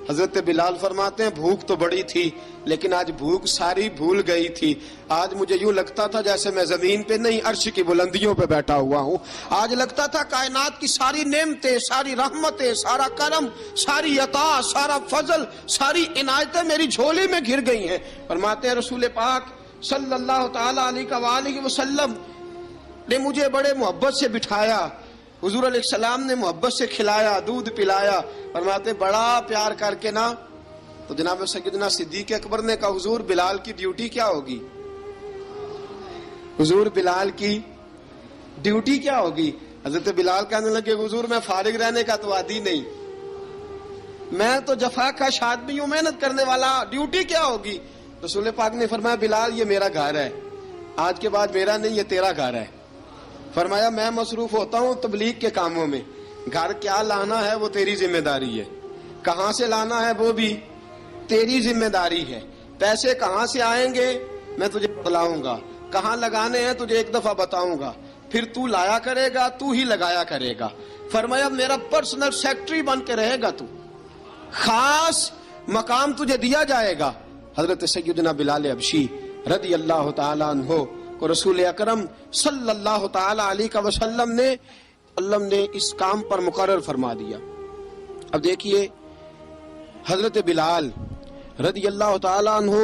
حضرت بلال فرماتے ہیں بھوک تو بڑی تھی لیکن آج بھوک ساری بھول گئی تھی۔ آج مجھے یوں لگتا تھا جیسے میں زمین پہ نہیں عرش کی بلندیوں پہ بیٹھا ہوا ہوں۔ آج لگتا تھا کائنات کی ساری نعمتیں، ساری رحمتیں، سارا کرم، ساری عطا، سارا فضل، ساری عنایتیں میری جھولی میں گر گئی ہیں۔ فرماتے ہیں رسول پاک صلی اللہ تعالی علیہ وآلہ وسلم نے مجھے بڑے محبت سے بٹھایا، حضور علیہ السلام نے محبت سے کھلایا، دودھ پلایا۔ فرماتے بڑا پیار کر کے نا تو جناب سیدنا صدیق اکبر نے کہا حضور بلال کی ڈیوٹی کیا ہوگی؟ حضور بلال کی ڈیوٹی کیا ہوگی؟ حضرت بلال کہنے لگے حضور میں فارغ رہنے کا تو عادی نہیں، میں تو جفا کش آدمی ہوں، محنت کرنے والا، ڈیوٹی کیا ہوگی؟ رسول پاک نے فرمایا بلال یہ میرا گھر ہے، آج کے بعد میرا نہیں، یہ تیرا گھر ہے۔ فرمایا میں مصروف ہوتا ہوں تبلیغ کے کاموں میں، گھر کیا لانا ہے وہ تیری ذمہ داری ہے، کہاں سے لانا ہے وہ بھی تیری ذمہ داری ہے، پیسے کہاں سے آئیں گے میں تجھے بتلاؤں گا، کہاں لگانے ہیں تجھے ایک دفعہ بتاؤں گا، پھر تو لایا کرے گا، تو ہی لگایا کرے گا۔ فرمایا میرا پرسنل سیکٹری بن کے رہے گا، تو خاص مقام تجھے دیا جائے گا۔ حضرت سیدنا بلال حبشی رضی اللہ تعالی عنہ کو رسول اکرم صلی اللہ تعالی علیہ وسلم نے اس کام پر مقرر فرما دیا۔ اب دیکھیے حضرت بلال رضی اللہ تعالی عنہ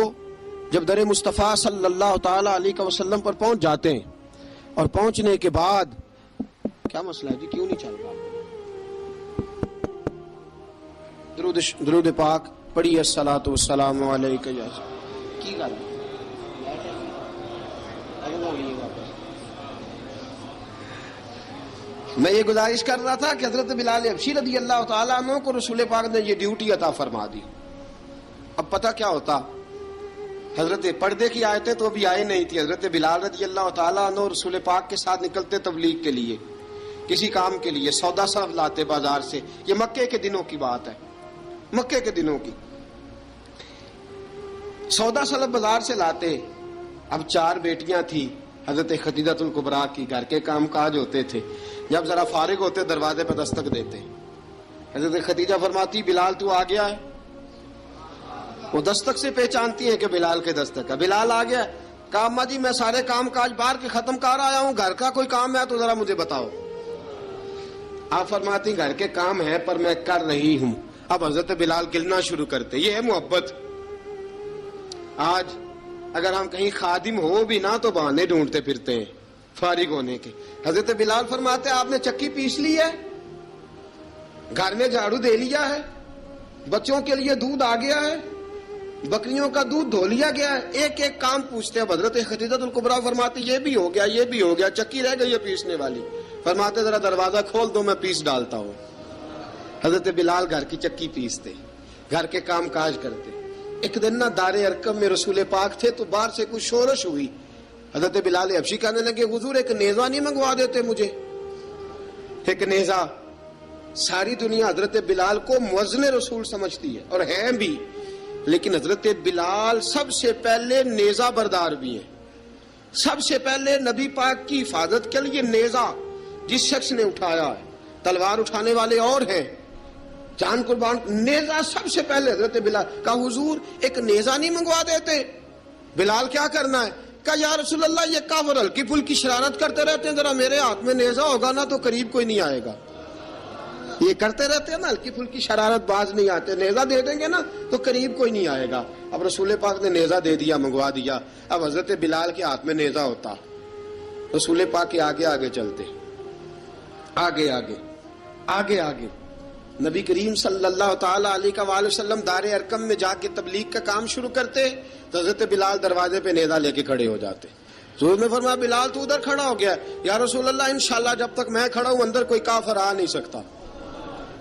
جب در مصطفیٰ صلی اللہ تعالی علیہ وسلم پر پہنچ جاتے ہیں، اور پہنچنے کے بعد کیا مسئلہ ہے جی، کیوں نہیں چل رہا؟ درود پاک پڑھیے الصلاۃ والسلام علیک یا کی گل میں یہ گزارش کر رہا تھا کہ حضرت بلال حبشی رضی اللہ تعالیٰ عنہ کو رسول پاک نے یہ ڈیوٹی عطا فرما دی۔ اب پتہ کیا ہوتا، حضرت پردے کی آیتیں تو ابھی آئی نہیں تھی، حضرت بلال رضی اللہ تعالیٰ عنہ رسول پاک کے ساتھ نکلتے تبلیغ کے لیے، کسی کام کے لیے، سودا صرف لاتے بازار سے۔ یہ مکے کے دنوں کی بات ہے، مکے کے دنوں کی، سودا صرف بازار سے لاتے۔ اب 4 بیٹیاں تھیں حضرت خدیجہ الکبریٰ کی، گھر کے کام کاج ہوتے تھے، جب ذرا فارغ ہوتے دروازے پہ دستک دیتے، حضرت خدیجہ فرماتی بلال تو آ گیا ہے، وہ دستک سے پہچانتی ہیں کہ بلال کے دستک ہے، بلال آ گیا۔ کہا اماں جی میں سارے کام کاج باہر کے ختم کر آیا ہوں، گھر کا کوئی کام ہے تو ذرا مجھے بتاؤ۔ آپ فرماتی گھر کے کام ہے پر میں کر رہی ہوں۔ اب حضرت بلال گلنا شروع کرتے، یہ ہے محبت۔ آج اگر ہم کہیں خادم ہو بھی نہ تو بہانے ڈھونڈتے پھرتے ہیں فارغ ہونے کے۔ حضرت بلال فرماتے آپ نے چکی پیس لی ہے، گھر میں جھاڑو دے لیا ہے، بچوں کے لیے دودھ آ گیا ہے، بکریوں کا دودھ دھو لیا گیا ہے، ایک ایک کام پوچھتے ہیں۔ حضرت خدیجہ الکبریٰ فرماتے یہ بھی ہو گیا، یہ بھی ہو گیا، چکی رہ گئی ہے پیسنے والی۔ فرماتے ذرا دروازہ کھول دو میں پیس ڈالتا ہوں۔ حضرت بلال گھر کی چکی پیستے، گھر کے کام کاج کرتے۔ ایک دن نہ دار ارقم میں رسول پاک تھے تو باہر سے کچھ شورش ہوئی، حضرت بلال حبشی کہنے لگے حضور ایک نیزہ نہیں منگوا دیتے مجھے؟ ایک نیزہ۔ ساری دنیا حضرت بلال کو مؤذن رسول سمجھتی ہے اور ہیں بھی، لیکن حضرت بلال سب سے پہلے نیزہ بردار بھی ہیں۔ سب سے پہلے نبی پاک کی حفاظت کے لیے نیزہ جس شخص نے اٹھایا ہے، تلوار اٹھانے والے اور ہیں، جان قربان، نیزہ سب سے پہلے حضرت بلال۔ کہا حضور ایک نیزہ نہیں منگوا دیتے؟ بلال کیا کرنا ہے؟ کہا یا رسول اللہ یہ کافر ہلکی پھلکی شرارت کرتے رہتے ہیں، ذرا میرے ہاتھ میں نیزہ ہوگا نا تو قریب کوئی نہیں آئے گا. یہ کرتے رہتے ہیں نا ہلکی پھلکی شرارت، باز نہیں آتے، نیزہ دے دیں گے نا تو قریب کوئی نہیں آئے گا. اب رسول پاک نے نیزہ دے دیا، منگوا دیا. اب حضرت بلال کے ہاتھ میں نیزہ ہوتا، رسول پاک کے آگے آگے چلتے، آگے آگے آگے آگے. نبی کریم صلی اللہ تعالی علیہ وآلہ وسلم دار ارقم میں جا کے تبلیغ کا کام شروع کرتے تو حضرت بلال دروازے پہ نیزہ لے کے کھڑے ہو جاتے. حضور نے فرمایا بلال تو ادھر کھڑا ہو گیا. یا رسول اللہ انشاءاللہ جب تک میں کھڑا ہوں اندر کوئی کافر آ نہیں سکتا،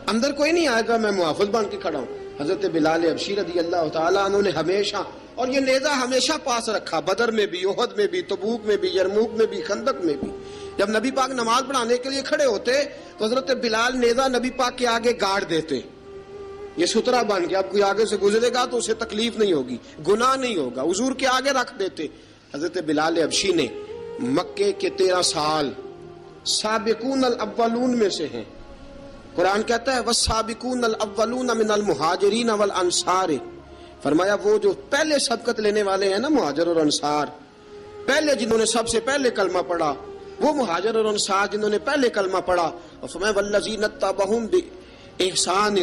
اندر کوئی نہیں آئے گا، میں محافظ بن کے کھڑا ہوں. حضرت بلال حبشی رضی اللہ تعالیٰ عنہ نے ہمیشہ، اور یہ نیزہ ہمیشہ پاس رکھا، بدر میں بھی، احد میں بھی، تبوک میں بھی، یرموک میں بھی، خندق میں بھی. جب نبی پاک نماز پڑھانے کے لیے کھڑے ہوتے تو حضرت بلال نیزہ نبی پاک کے آگے گاڑ دیتے. یہ سترا بن گیا، اب کوئی آگے سے گزرے گا تو اسے تکلیف نہیں ہوگی، گناہ نہیں ہوگا، حضور کے آگے رکھ دیتے. حضرت بلال حبشی نے مکے کے 13 سال سابقون الاولون میں سے ہیں. قرآن کہتا ہے والسابقون الاولون من المہاجرین والانصار، فرمایا وہ جو پہلے سبقت لینے والے ہیں نا مہاجر اور انصار، پہلے جنہوں نے سب سے پہلے کلمہ پڑھا، وہ مہاجر اور انصار جنہوں نے پہلے کلمہ پڑھا. اور فرمایا والذین اتبعوہم باحسان،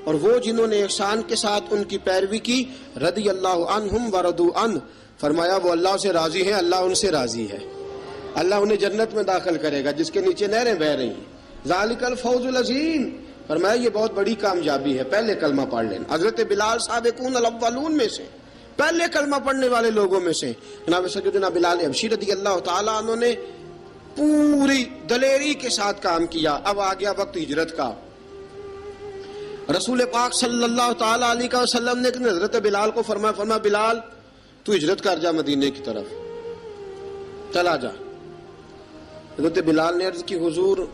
اور وہ جنہوں نے احسان کے ساتھ ان کی پیروی کی، رضی اللہ عنہم ورضوا عنہ، فرمایا وہ اللہ سے راضی ہیں، اللہ ان سے راضی ہے، اللہ انہیں جنت میں داخل کرے گا جس کے نیچے نہریں بہہ رہی ہیں. ذالک الفوز العظیم، فرمایا یہ بہت بڑی کامیابی ہے پہلے کلمہ پڑھ لینا. حضرت بلال سابقون الاولون میں سے، پہلے کلمہ پڑھنے والے لوگوں میں سے. جناب سیدنا بلال حبشی رضی اللہ تعالیٰ عنہ نے پوری دلیری کے ساتھ کام کیا. اب آ گیا وقت ہجرت کا. رسول پاک صلی اللہ تعالی علیہ وسلم نے حضرت بلال کو فرمایا بلال تو ہجرت کر جا مدینے کی طرف، چلا جا. حضرت بلال نے عرض کی حضور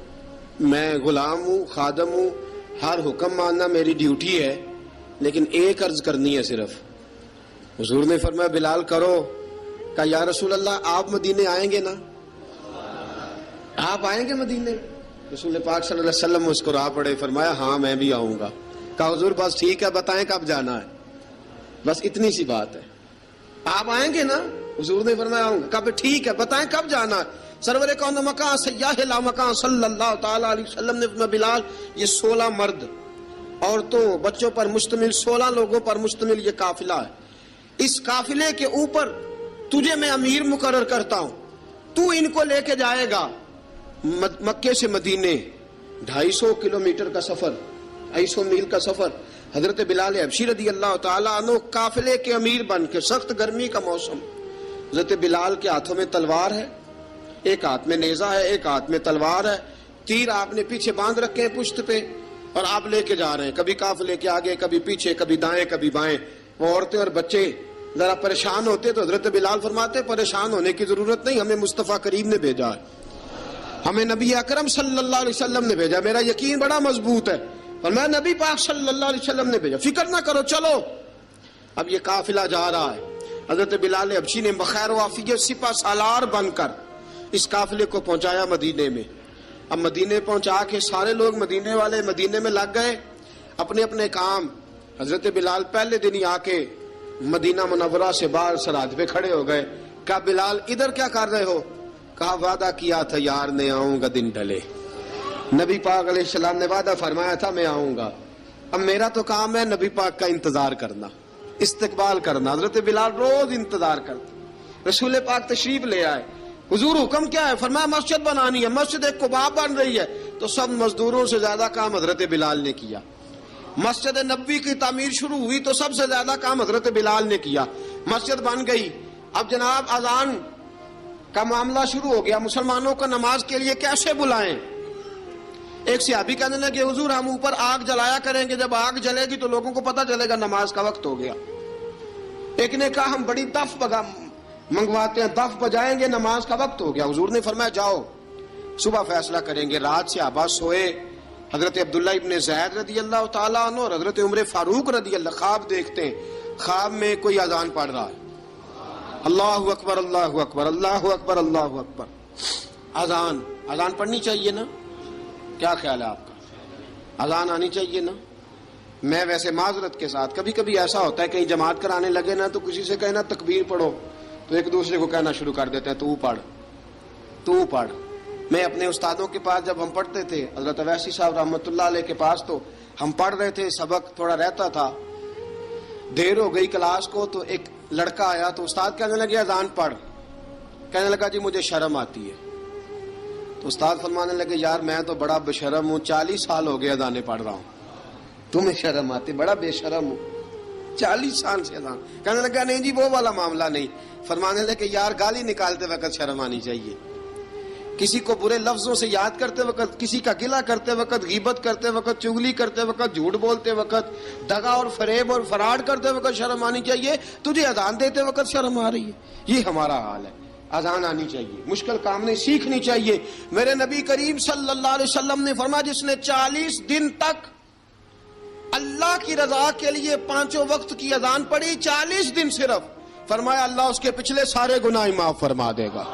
میں غلام ہوں، خادم ہوں، ہر حکم ماننا میری ڈیوٹی ہے، لیکن ایک عرض کرنی ہے صرف. حضور نے فرمایا بلال کرو. کہا یا رسول اللہ آپ مدینے آئیں گے نا، آپ آئیں گے مدینے؟ رسول پاک صلی اللہ علیہ وسلم مسکرا پڑے، فرمایا ہاں میں بھی آؤں گا. کہا حضور بس ٹھیک ہے، بتائیں کب جانا ہے، بس اتنی سی بات ہے. آپ آئیں گے نا؟ حضور نے فرمایا آؤں گا. کہا ٹھیک ہے، بتائیں کب جانا ہے. سرور کون مکان سیاح لا مکان صلی اللہ تعالی علیہ وسلم نے فرمایا بلال یہ 16 مرد عورتوں بچوں پر مشتمل 16 لوگوں پر مشتمل یہ قافلہ ہے. اس قافلے کے اوپر تجھے میں امیر مقرر کرتا ہوں، تو ان کو لے کے جائے گا مکے سے مدینے. 250 کلومیٹر کا سفر، 250 میل کا سفر. حضرت بلال حبشی رضی اللہ تعالیٰ عنہ قافلے کے امیر بن کے، سخت گرمی کا موسم، حضرت بلال کے ہاتھوں میں تلوار ہے، ایک ہاتھ میں نیزہ ہے، ایک ہاتھ میں تلوار ہے. تیر آپ نے پیچھے باندھ رکھے ہیں پشت پہ، اور آپ لے کے جا رہے ہیں، کبھی قافلے کے آگے، کبھی پیچھے، کبھی دائیں کبھی بائیں. وہ عورتیں اور بچے ذرا پریشان ہوتے تو حضرت بلال فرماتے پریشان ہونے کی ضرورت نہیں، ہمیں مصطفیٰ کریم نے بھیجا ہے، ہمیں نبی اکرم صلی اللہ علیہ وسلم نے بھیجا. میرا یقین بڑا مضبوط ہے، اور میں نبی پاک صلی اللہ علیہ وسلم نے بھیجا، فکر نہ کرو چلو. اب یہ قافلہ جا رہا ہے. حضرت بلال حبشی نے بخیر و عافیت سپہ سالار بن کر اس قافلے کو پہنچایا مدینے میں. اب مدینے پہنچا کے سارے لوگ مدینے والے مدینے میں لگ گئے اپنے اپنے کام. حضرت بلال پہلے دن ہی آ کے مدینہ منورہ سے باہر سرحد پہ کھڑے ہو گئے. کہا بلال ادھر کیا کر رہے ہو؟ کہا وعدہ کیا تھا یار نے آؤں گا دن ڈھلے، نبی پاک علیہ السلام نے وعدہ فرمایا تھا میں آؤں گا. اب میرا تو کام ہے نبی پاک کا انتظار کرنا، استقبال کرنا. حضرت بلال روز انتظار کرتے. رسول پاک تشریف لے آئے. حضور حکم کیا ہے؟ فرمایا مسجد بنانی ہے. مسجد ایک قباء بن رہی ہے، تو سب مزدوروں سے زیادہ کام حضرت بلال نے کیا. مسجد نبوی کی تعمیر شروع ہوئی تو سب سے زیادہ کام حضرت بلال نے کیا. مسجد بن گئی. اب جناب اذان کا معاملہ شروع ہو گیا، مسلمانوں کو نماز کے لیے کیسے بلائیں؟ ایک صحابی کہنے لگے حضور ہم اوپر آگ جلایا کریں گے، جب آگ جلے گی تو لوگوں کو پتہ چلے گا نماز کا وقت ہو گیا. ایک نے کہا ہم بڑی دف منگواتے ہیں، دف بجائیں گے، نماز کا وقت ہو گیا. حضور نے فرمایا جاؤ صبح فیصلہ کریں گے. رات سے صحابہ سوئے. حضرت عبداللہ ابن زید رضی اللہ تعالیٰ عنہ اور حضرت عمر فاروق رضی اللہ خواب دیکھتے ہیں، خواب میں کوئی اذان پڑھ رہا ہے، اللہ اکبر اللہ اکبر اللہ اکبر اللہ اکبر. اذان پڑھنی چاہیے نا؟ کیا خیال ہے آپ کا؟ اذان آنی چاہیے نا؟ میں ویسے معذرت کے ساتھ کبھی کبھی ایسا ہوتا ہے کہیں جماعت کرانے لگے نا تو کسی سے کہنا تکبیر پڑھو تو ایک دوسرے کو کہنا شروع کر دیتے ہیں تو پڑھ تو پڑھ. میں اپنے استادوں کے پاس جب ہم پڑھتے تھے حضرت اویسی صاحب رحمۃ اللہ علیہ کے پاس، تو ہم پڑھ رہے تھے، سبق تھوڑا رہتا تھا، دیر ہو گئی کلاس کو، تو ایک لڑکا آیا تو استاد کہنے لگے اذان پڑھ. کہنے لگا جی مجھے شرم آتی ہے. تو استاد فرمانے لگے یار میں تو بڑا بے شرم ہوں، 40 سال ہو گئے اذانیں پڑھ رہا ہوں، تمہیں شرم آتی؟ بڑا بے شرم ہوں، 40 سال سے اذان. کہنے لگا نہیں جی وہ والا معاملہ نہیں. فرمانے لگے یار گالی نکالتے وقت شرم آنی چاہیے، کسی کو برے لفظوں سے یاد کرتے وقت، کسی کا گلہ کرتے وقت، غیبت کرتے وقت، چغلی کرتے وقت، جھوٹ بولتے وقت، دغا اور فریب اور فراڈ کرتے وقت شرم آنی چاہیے. تجھے اذان دیتے وقت شرم آ رہی ہے. یہ ہمارا حال ہے. اذان آنی چاہیے، مشکل کام نہیں، سیکھنی چاہیے. میرے نبی کریم صلی اللہ علیہ وسلم نے فرمایا جس نے 40 دن تک اللہ کی رضا کے لیے 5 وقت کی اذان پڑھی، 40 دن صرف، فرمایا اللہ اس کے پچھلے سارے گناہ معاف فرما دے گا.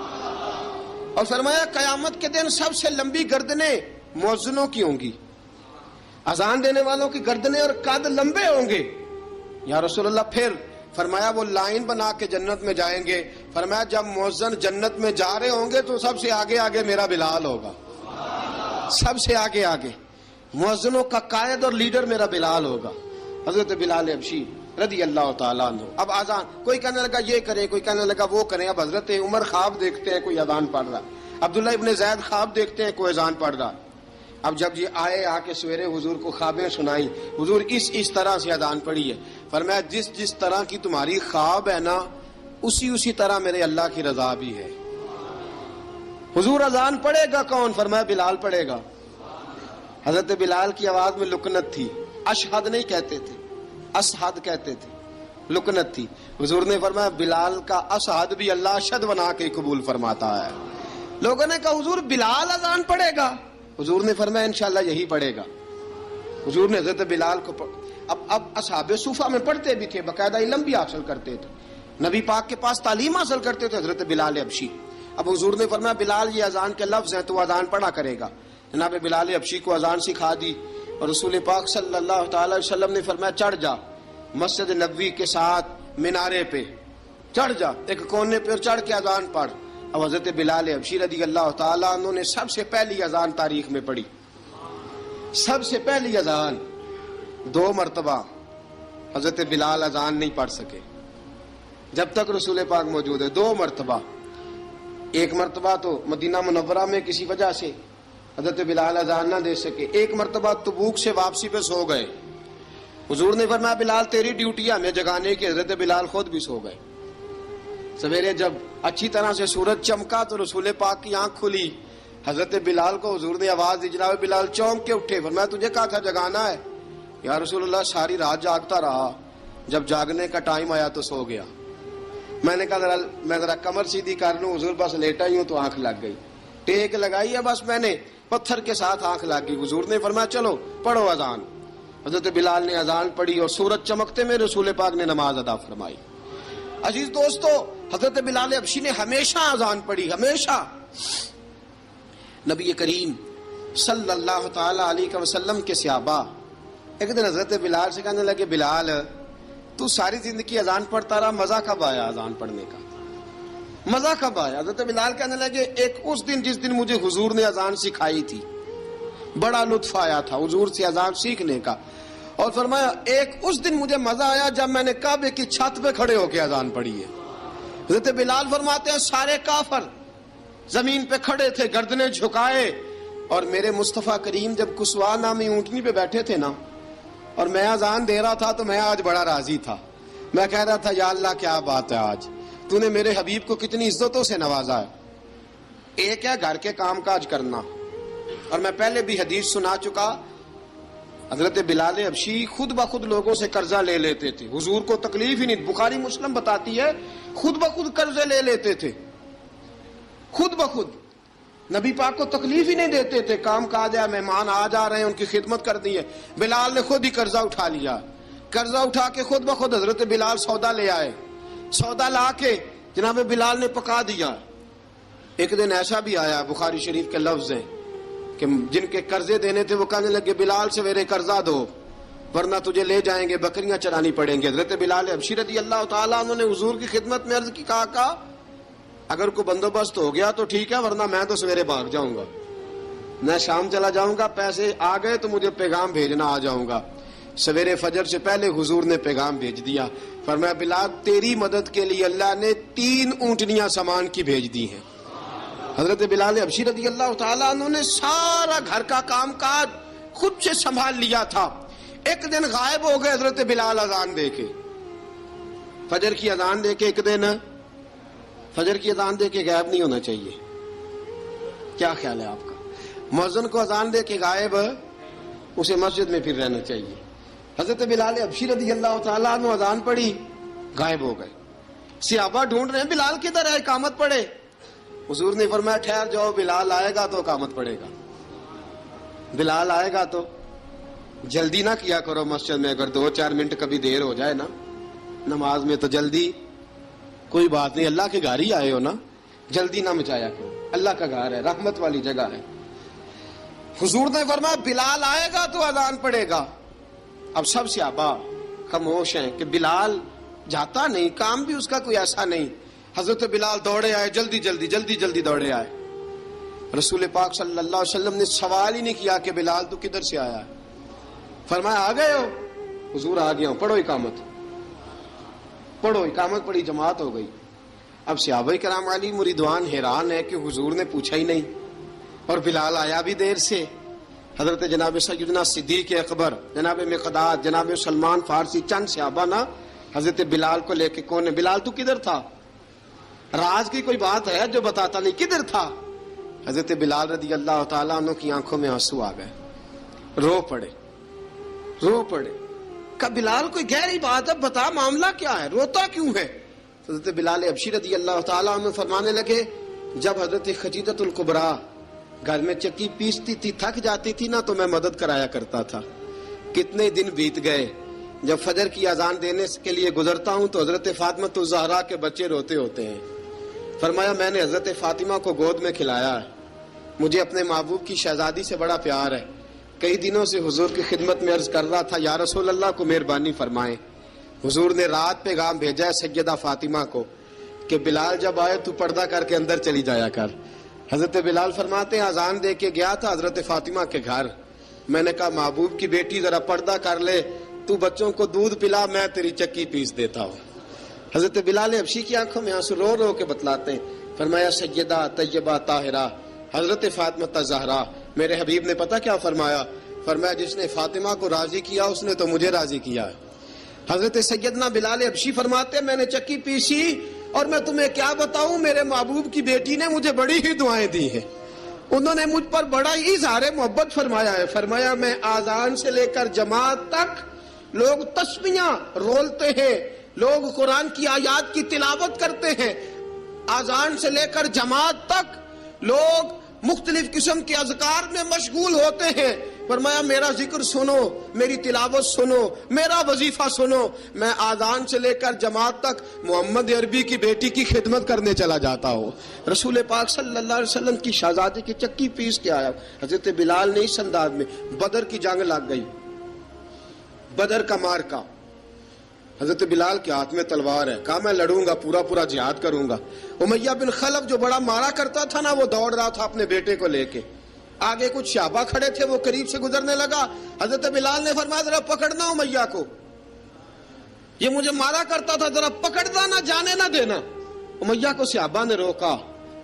اور فرمایا قیامت کے دن سب سے لمبی گردنیں مؤذنوں کی ہوں گی، اذان دینے والوں کی گردنیں اور قد لمبے ہوں گے. یا رسول اللہ پھر؟ فرمایا وہ لائن بنا کے جنت میں جائیں گے. فرمایا جب مؤذن جنت میں جا رہے ہوں گے تو سب سے آگے آگے میرا بلال ہوگا، سب سے آگے آگے مؤذنوں کا قائد اور لیڈر میرا بلال ہوگا، حضرت بلال حبشی رضی اللہ تعالیٰ عنہ. اب اذان کوئی کہنے لگا یہ کریں، کوئی کہنے لگا وہ کریں. اب حضرت عمر خواب دیکھتے ہیں کوئی اذان پڑھ رہا، عبداللہ ابن زید خواب دیکھتے ہیں کوئی اذان پڑھ رہا. اب جب یہ آئے آ کے سویرے حضور کو خوابیں سنائی، حضور اس طرح سے اذان پڑھی ہے. فرمایا جس طرح کی تمہاری خواب ہے نا اسی طرح میرے اللہ کی رضا بھی ہے. حضور اذان پڑھے گا کون؟ فرمایا بلال پڑھے گا. حضرت بلال کی آواز میں لکنت تھی، اشہد نہیں کہتے تھے، اشہد کہتے تھے، لکنت تھی. حضور نے فرمایا بلال کا اشہد بھی اللہ اشہد بنا کے قبول فرماتا ہے. لوگوں نے کہا حضور بلال اذان پڑھے گا؟ حضور نے فرمایا انشاءاللہ یہی پڑھے گا. حضور نے حضرت بلال کو اب اصحاب صوفہ میں پڑھتے بھی تھے، باقاعدہ علم بھی حاصل کرتے تھے، نبی پاک کے پاس تعلیم حاصل کرتے تھے حضرت بلال حبشی. اب حضور نے فرمایا بلال یہ اذان کے لفظ ہیں تو اذان پڑھا کرے گا. جناب بلال حبشی کو اذان سکھا دی اور رسول پاک صلی اللہ تعالی وسلم نے فرمایا چڑھ جا مسجد نبوی کے ساتھ مینارے پہ، چڑھ جا ایک کونے پہ اور چڑھ کے اذان پڑھ. اب حضرت بلال حبشی رضی اللہ تعالیٰ عنہ نے سب سے پہلی اذان تاریخ میں پڑھی، سب سے پہلی اذان. 2 مرتبہ حضرت بلال اذان نہیں پڑھ سکے جب تک رسول پاک موجود ہے. 2 مرتبہ، ایک مرتبہ تو مدینہ منورہ میں کسی وجہ سے حضرت بلال اذان نہ دے سکے، ایک مرتبہ تبوک سے واپسی پہ سو گئے. حضور نے فرمایا بلال تیری ڈیوٹی ہے ہمیں جگانے کی. حضرت بلال خود بھی سو گئے. سویرے جب اچھی طرح سے سورج چمکا تو رسول پاک کی آنکھ کھلی. حضرت بلال کو حضور نے آواز دی، جناب بلال چونک کے اٹھے. فرمایا تجھے کہا تھا جگانا ہے. یا رسول اللہ ساری رات جاگتا رہا، جب جاگنے کا ٹائم آیا تو سو گیا. میں نے کہا میں ذرا کمر سیدھی کر لوں. حضور بس لیٹا ہی ہوں تو آنکھ لگ گئی، ٹیک لگائی ہے بس میں نے، پتھر کے ساتھ آنکھ لگ گئی. حضور نے فرمایا چلو پڑھو اذان. حضرت بلال نے اذان پڑھی اور سورج چمکتے میں رسول پاک نے نماز ادا فرمائی. عزیز دوستو حضرت بلال حبشی نے ہمیشہ اذان پڑھی، ہمیشہ. نبی کریم صلی اللہ تعالی علیہ وسلم کے صحابہ ایک دن حضرت بلال سے کہنے لگے بلال تو ساری زندگی اذان پڑھتا رہا، مزہ کب آیا اذان پڑھنے کا؟ مزہ کب آیا؟ حضرت بلال کہنے لگے ایک اس دن جس دن مجھے حضور نے اذان سکھائی تھی، بڑا لطف آیا تھا حضور سے اذان سیکھنے کا. اور فرمایا ایک اس دن مجھے مزہ آیا جب میں نے کعبے کی چھت پہ کھڑے ہو کے اذان پڑھی ہے. حضرت بلال فرماتے ہیں سارے کافر زمین پہ کھڑے تھے گردنیں جھکائے، اور میرے مصطفیٰ کریم جب کسوا نامی اونٹنی پہ بیٹھے تھے نا اور میں اذان دے رہا تھا تو میں آج بڑا راضی تھا. میں کہہ رہا تھا یا اللہ کیا بات ہے، آج تو نے میرے حبیب کو کتنی عزتوں سے نوازا ہے. ایک ہے گھر کے کام کاج کرنا، اور میں پہلے بھی حدیث سنا چکا، حضرت بلال حبشی خود بخود لوگوں سے قرضہ لے لیتے تھے، حضور کو تکلیف ہی نہیں. بخاری مسلم بتاتی ہے خود بخود قرضے لے لیتے تھے، خود بخود نبی پاک کو تکلیف ہی نہیں دیتے تھے. کام کاج ہے، مہمان آ جا رہے ہیں، ان کی خدمت کر دی ہے. بلال نے خود ہی قرضہ اٹھا لیا، قرضہ اٹھا کے خود بخود حضرت بلال سودا لے آئے، سودا لا کے جناب بلال نے پکا دیا. ایک دن ایسا بھی آیا بخاری شریف کے لفظ ہیں کہ جن کے قرضے دینے تھے وہ کہنے لگے بلال سویرے قرضہ دو. ورنہ تجھے لے جائیں گے، بکریاں چرانی پڑیں گے۔ حضرت بلال حبشی رضی اللہ تعالیٰ عنہ نے حضور کی خدمت میں عرض کی، کہا اگر کوئی بندوبست ہو گیا تو ٹھیک ہے، ورنہ میں تو سویرے بھاگ جاؤں گا، میں شام چلا جاؤں گا، پیسے آ گئے تو مجھے پیغام بھیجنا، آ جاؤں گا۔ سویرے فجر سے پہلے حضور نے پیغام بھیج دیا، فرمایا بلال تیری مدد کے لیے اللہ نے 3 اونٹنیاں سامان کی بھیج دی ہیں۔ حضرت بلال حبشی رضی اللہ تعالیٰ عنہ نے سارا گھر کا کام کاج خود سے سنبھال لیا تھا۔ ایک دن غائب ہو گئے حضرت بلال اذان دے کے، فجر کی اذان دے کے، ایک دن فجر کی اذان دے کے غائب نہیں ہونا چاہیے، کیا خیال ہے آپ کا؟ مؤذن کو اذان دے کے غائب، اسے مسجد میں پھر رہنا چاہیے۔ حضرت بلال حبشی رضی اللہ تعالیٰ عنہ اذان پڑھی، غائب ہو گئے، صحابہ ڈھونڈ رہے ہیں بلال کدھر ہے، اقامت پڑھے۔ حضور نے فرمایا ٹھہر جاؤ، بلال آئے گا تو اقامت پڑھے گا، بلال آئے گا تو جلدی نہ کیا کرو مسجد میں، اگر 2-4 منٹ کبھی دیر ہو جائے نا نماز میں تو جلدی کوئی بات نہیں، اللہ کے گھر ہی آئے ہو نا، جلدی نہ مچایا کرو، اللہ کا گھر ہے، رحمت والی جگہ ہے۔ حضور نے فرمایا بلال آئے گا تو اذان پڑے گا۔ اب سب صحابہ خاموش ہیں کہ بلال جاتا نہیں، کام بھی اس کا کوئی ایسا نہیں۔ حضرت بلال دوڑے آئے، جلدی دوڑے آئے۔ رسول پاک صلی اللہ علیہ وسلم نے سوال ہی نہیں کیا کہ بلال تو کدھر سے آیا ہے، فرمایا آ گئے ہو؟ حضور آ گیا ہوں، پڑھو اقامت پڑھی، جماعت ہو گئی۔ اب صحابہ کرام علی مریدوان حیران ہے کہ حضور نے پوچھا ہی نہیں اور بلال آیا بھی دیر سے۔ حضرت جناب سیدنا صدیق اکبر، جناب مقداد، جناب سلمان فارسی، چند صحابہ نا حضرت بلال کو لے کے، کون ہے بلال تو کدھر تھا؟ راز کی کوئی بات ہے جو بتاتا نہیں، کدھر تھا؟ حضرت بلال رضی اللہ تعالیٰ عنہ کی آنکھوں میں آنسو آ گئے، رو پڑے۔ کہ بلال کوئی گہری بات ہے، بتا معاملہ کیا ہے، روتا کیوں ہے؟ حضرت بلال حبشی رضی اللہ تعالیٰ عنہ فرمانے لگے، جب حضرت خدیجہ الکبریٰ گھر میں چکی پیستی تھی، تھک جاتی تھی نا تو میں مدد کرایا کرتا تھا۔ کتنے دن بیت گئے، جب فجر کی اذان دینے کے لیے گزرتا ہوں تو حضرت فاطمہ الزہرا کے بچے روتے ہوتے ہیں۔ فرمایا میں نے حضرت فاطمہ کو گود میں کھلایا ہے، مجھے اپنے محبوب کی شہزادی سے بڑا پیار ہے۔ کئی دنوں سے حضور کی خدمت میں عرض کر رہا تھا یا رسول اللہ کو مہربانی فرمائیں۔ حضور نے رات پیغام بھیجا ہے سیدہ فاطمہ کو کہ بلال جب آئے تو پردہ کر کے اندر چلی جایا کر۔ حضرت بلال فرماتے ہیں اذان دے کے گیا تھا حضرت فاطمہ کے گھر، میں نے کہا محبوب کی بیٹی ذرا پردہ کر لے، تو بچوں کو دودھ پلا، میں تیری چکی پیس دیتا ہوں۔ حضرت بلال حبشی کی آنکھوں میں آنسو رو رو کے بتلاتے ہیں، فرمایا سیدہ طیبہ طاہرہ حضرت فاطمہ الزہرا، میرے حبیب نے پتہ کیا فرمایا؟ فرمایا جس نے فاطمہ کو راضی کیا اس نے تو مجھے راضی کیا ہے۔ حضرت سیدنا بلال حبشی فرماتے ہیں میں نے چکی پیسی اور میں تمہیں کیا بتاؤں، میرے محبوب کی بیٹی نے مجھے بڑی ہی دعائیں دی ہیں، انہوں نے مجھ پر بڑا ہی اظہار محبت فرمایا ہے۔ فرمایا میں آذان سے لے کر جماعت تک لوگ تسبیحاں رولتے ہیں، لوگ قرآن کی آیات کی تلاوت کرتے ہیں، آذان سے لے کر جماعت تک لوگ مختلف قسم کے اذکار میں مشغول ہوتے ہیں۔ فرمایا میرا ذکر سنو، میری تلاوت سنو، میرا وظیفہ سنو، میں آذان سے لے کر جماعت تک محمد عربی کی بیٹی کی خدمت کرنے چلا جاتا ہوں۔ رسول پاک صلی اللہ علیہ وسلم کی شہزادی کی چکی پیس کے آیا۔ حضرت بلال نے اس انداز میں، بدر کی جنگ لگ گئی، بدر کا مارکا، حضرت بلال کے ہاتھ میں تلوار ہے، کہا میں لڑوں گا، پورا جہاد کروں گا۔ امیہ بن خلف جو بڑا مارا کرتا تھا نا، وہ دوڑ رہا تھا اپنے بیٹے کو لے کے، آگے کچھ صحابہ کھڑے تھے، وہ قریب سے گزرنے لگا، حضرت بلال نے فرمایا ذرا پکڑنا امیہ کو، یہ مجھے مارا کرتا تھا، ذرا پکڑنا، نہ جانے نہ دینا۔ امیہ کو صحابہ نے روکا،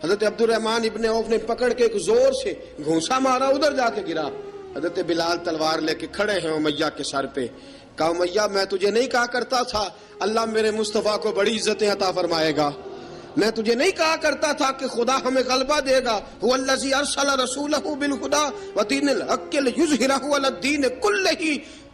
حضرت عبد الرحمن ابن عوف نے پکڑ کے ایک زور سے گھونسا مارا، ادھر جا کے گرا۔ حضرت بلال تلوار لے کے کھڑے ہیں امیہ کے سر پہ۔ کہا امیہ میں تجھے نہیں کہا کرتا تھا اللہ میرے مصطفیٰ کو بڑی عزتیں عطا فرمائے گا؟ میں تجھے نہیں کہا کرتا تھا کہ خدا ہمیں غلبہ دے گا؟ هو الذی ارسل رسولہ بالہدی ودین الحق لیظہرہ علی الدین کلہ،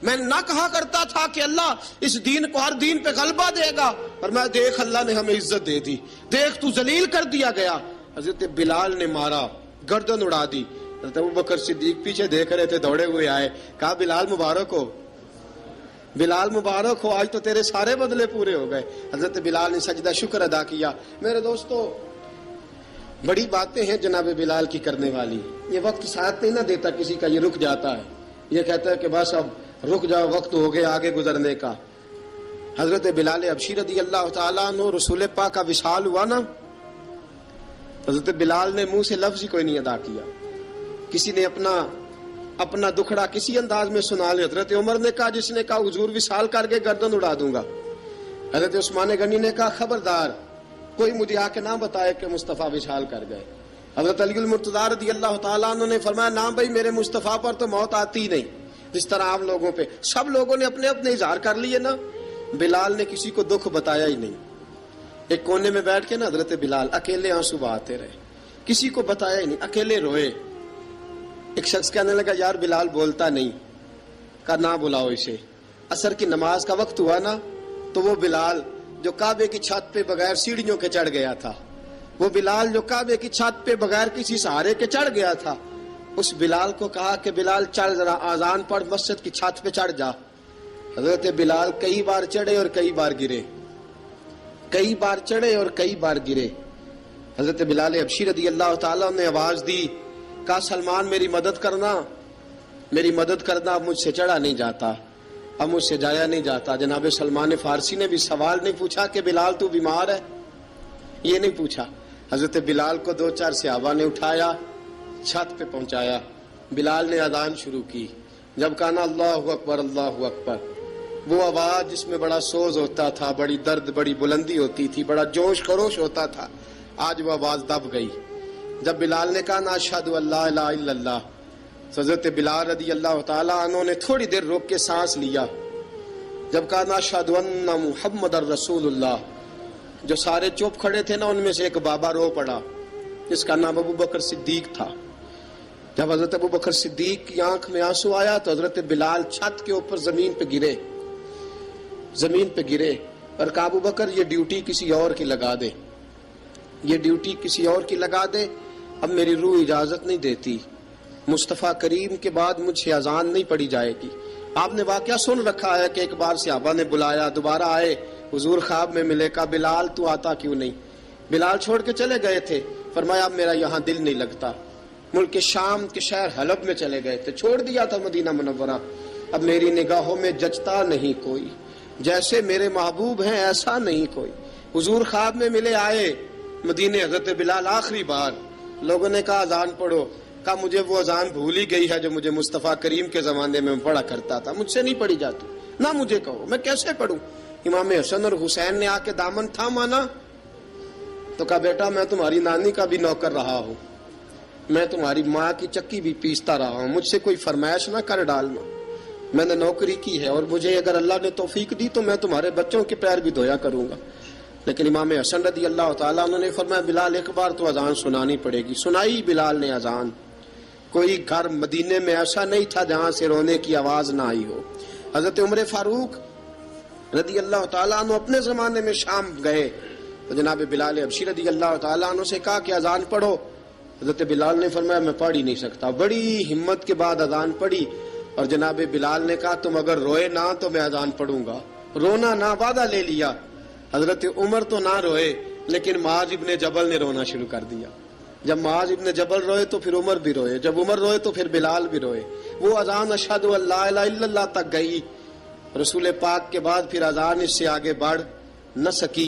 میں نہ کہا کرتا تھا کہ اللہ اس دین کو ہر دین پہ غلبہ دے گا، پر میں دیکھ اللہ نے ہمیں عزت دے دی، دیکھ تو ذلیل کر دیا گیا۔ حضرت بلال نے مارا، گردن اڑا دی۔ حضرت ابوبکر صدیق پیچھے دیکھ رہے تھے، دوڑے ہوئے آئے، کہا بلال مبارک ہو، بلال مبارک ہو، آج تو تیرے سارے بدلے پورے ہو گئے۔ حضرت بلال نے سجدہ شکر ادا کیا۔ میرے دوستو بڑی باتیں ہیں جناب بلال کی کرنے والی، یہ وقت ساتھ نہیں نہ دیتا، کسی کا یہ رک جاتا ہے، یہ کہتا ہے کہ بس اب رک جاؤ وقت ہو گیا آگے گزرنے کا. حضرت بلال حبشی رضی اللہ تعالیٰ عنہ رسول پاک کا وصال ہوا نا، حضرت بلال نے منہ سے لفظ ہی کوئی نہیں ادا کیا. کسی نے اپنا دکھڑا کسی انداز میں سنا لیا. حضرت عمر نے کہا، جس نے کہا حضور وصال کر کے گردن اڑا دوں گا. حضرت عثمان غنی نے کہا خبردار کوئی مجھے آ کے نہ بتائے کہ مصطفیٰ وصال کر گئے. حضرت علی المرتضیٰ رضی اللہ تعالیٰ عنہ نے فرمایا نہ بھائی میرے مصطفیٰ پر تو موت آتی ہی نہیں، جس طرح عام لوگوں پہ. سب لوگوں نے اپنے اپنے اظہار کر لیے نا، بلال نے کسی کو دکھ بتایا ہی نہیں. ایک کونے میں بیٹھ کے نا حضرت بلال اکیلے آنسو بہاتے رہے، کسی کو بتایا ہی نہیں، اکیلے روئے. ایک شخص کہنے لگا یار بلال بولتا نہیں. کہا نہ بلاؤ اسے. عصر کی نماز کا وقت ہوا نا تو وہ بلال جو کعبے کی چھت پہ بغیر سیڑھیوں کے چڑھ گیا تھا، وہ بلال جو کعبے کی چھت پہ بغیر کسی سہارے کے چڑھ گیا تھا، اس بلال کو کہا کہ بلال چڑھ ذرا آذان پڑھ مسجد کی چھت پہ چڑھ جا. حضرت بلال کئی بار چڑھے اور کئی بار گرے، کئی بار چڑھے اور کئی بار گرے. حضرت بلال حبشی رضی اللہ تعالیٰ نے آواز دی، کہا سلمان میری مدد کرنا، میری مدد کرنا. اب مجھ سے چڑھا نہیں جاتا، اب مجھ سے جایا نہیں جاتا. جناب سلمان فارسی نے بھی سوال نہیں پوچھا کہ بلال تو بیمار ہے، یہ نہیں پوچھا. حضرت بلال کو 2-4 صحابہ نے اٹھایا، چھت پہ پہنچایا. بلال نے اذان شروع کی. جب کہا نا اللہ اکبر اللہ اکبر، وہ آواز جس میں بڑا سوز ہوتا تھا، بڑی درد بڑی بلندی ہوتی تھی، بڑا جوش خروش ہوتا تھا، آج وہ آواز دب گئی. جب بلال نے کہا نا اشہد ان لا الہ الا اللہ، حضرت بلال رضی اللہ تعالیٰ عنہ نے تھوڑی دیر روک کے سانس لیا. جب کہا نا اشہد ان محمد الرسول اللہ، جو سارے چپ کھڑے تھے نا ان میں سے ایک بابا رو پڑا جس کا نام ابو بکر صدیق تھا. جب حضرت ابو بکر صدیق کی آنکھ میں آنسو آیا تو حضرت بلال چھت کے اوپر زمین پہ گرے، زمین پہ گرے اور کہا ابو بکر یہ ڈیوٹی کسی اور کی لگا دے، یہ ڈیوٹی کسی اور کی لگا دے، اب میری روح اجازت نہیں دیتی، مصطفیٰ کریم کے بعد مجھ سے اذان نہیں پڑھی جائے گی. آپ نے واقعہ سن رکھا ہے کہ ایک بار صحابہ نے بلایا، دوبارہ آئے، حضور خواب میں ملے. کہا بلال تو آتا کیوں نہیں؟ بلال چھوڑ کے چلے گئے تھے. فرمایا اب میرا یہاں دل نہیں لگتا. ملک شام کے شہر حلب میں چلے گئے تھے، چھوڑ دیا تھا مدینہ منورہ. اب میری نگاہوں میں جچتا نہیں کوئی، جیسے میرے محبوب ہیں ایسا نہیں کوئی. حضور خواب میں ملے، آئے مدینے. حضرت بلال آخری بار، لوگوں نے کہا اذان پڑھو. کہا مجھے وہ اذان بھول ہی گئی ہے جو مجھے مصطفیٰ کریم کے زمانے میں پڑھا کرتا تھا، مجھ سے نہیں پڑھی جاتی. نہ مجھے کہو، میں کیسے پڑھوں؟ امام حسن اور حسین نے آ کے دامن تھاما نا تو کہا بیٹا میں تمہاری نانی کا بھی نوکر رہا ہوں، میں تمہاری ماں کی چکی بھی پیستا رہا ہوں، مجھ سے کوئی فرمائش نہ کر ڈالنا. میں نے نوکری کی ہے اور مجھے اگر اللہ نے توفیق دی تو میں تمہارے بچوں کے پیر بھی دھویا کروں گا. لیکن امام حسن رضی اللہ تعالیٰ عنہ نے فرمایا بلال ایک بار تو اذان سنانی پڑے گی. سنائی بلال نے اذان. کوئی گھر مدینے میں ایسا نہیں تھا جہاں سے رونے کی آواز نہ آئی ہو. حضرت عمر فاروق رضی اللہ تعالیٰ عنہ اپنے زمانے میں شام گئے تو جناب بلال حبشی رضی اللہ تعالیٰ عنہ سے کہا کہ اذان پڑھو. حضرت بلال نے فرمایا میں پڑھ ہی نہیں سکتا. بڑی ہمت کے بعد اذان پڑھی اور جناب بلال نے کہا تم اگر روئے نہ تو میں اذان پڑھوں گا. رونا نہ، وعدہ لے لیا. حضرت عمر تو نہ روئے لیکن معاذ ابن جبل نے رونا شروع کر دیا. جب معاذ ابن جبل روئے تو پھر عمر بھی روئے، جب عمر روئے تو پھر بلال بھی روئے. وہ اذان اشہد ان لا الہ الا اللہ تک گئی. رسول پاک کے بعد پھر اذان اس سے آگے بڑھ نہ سکی.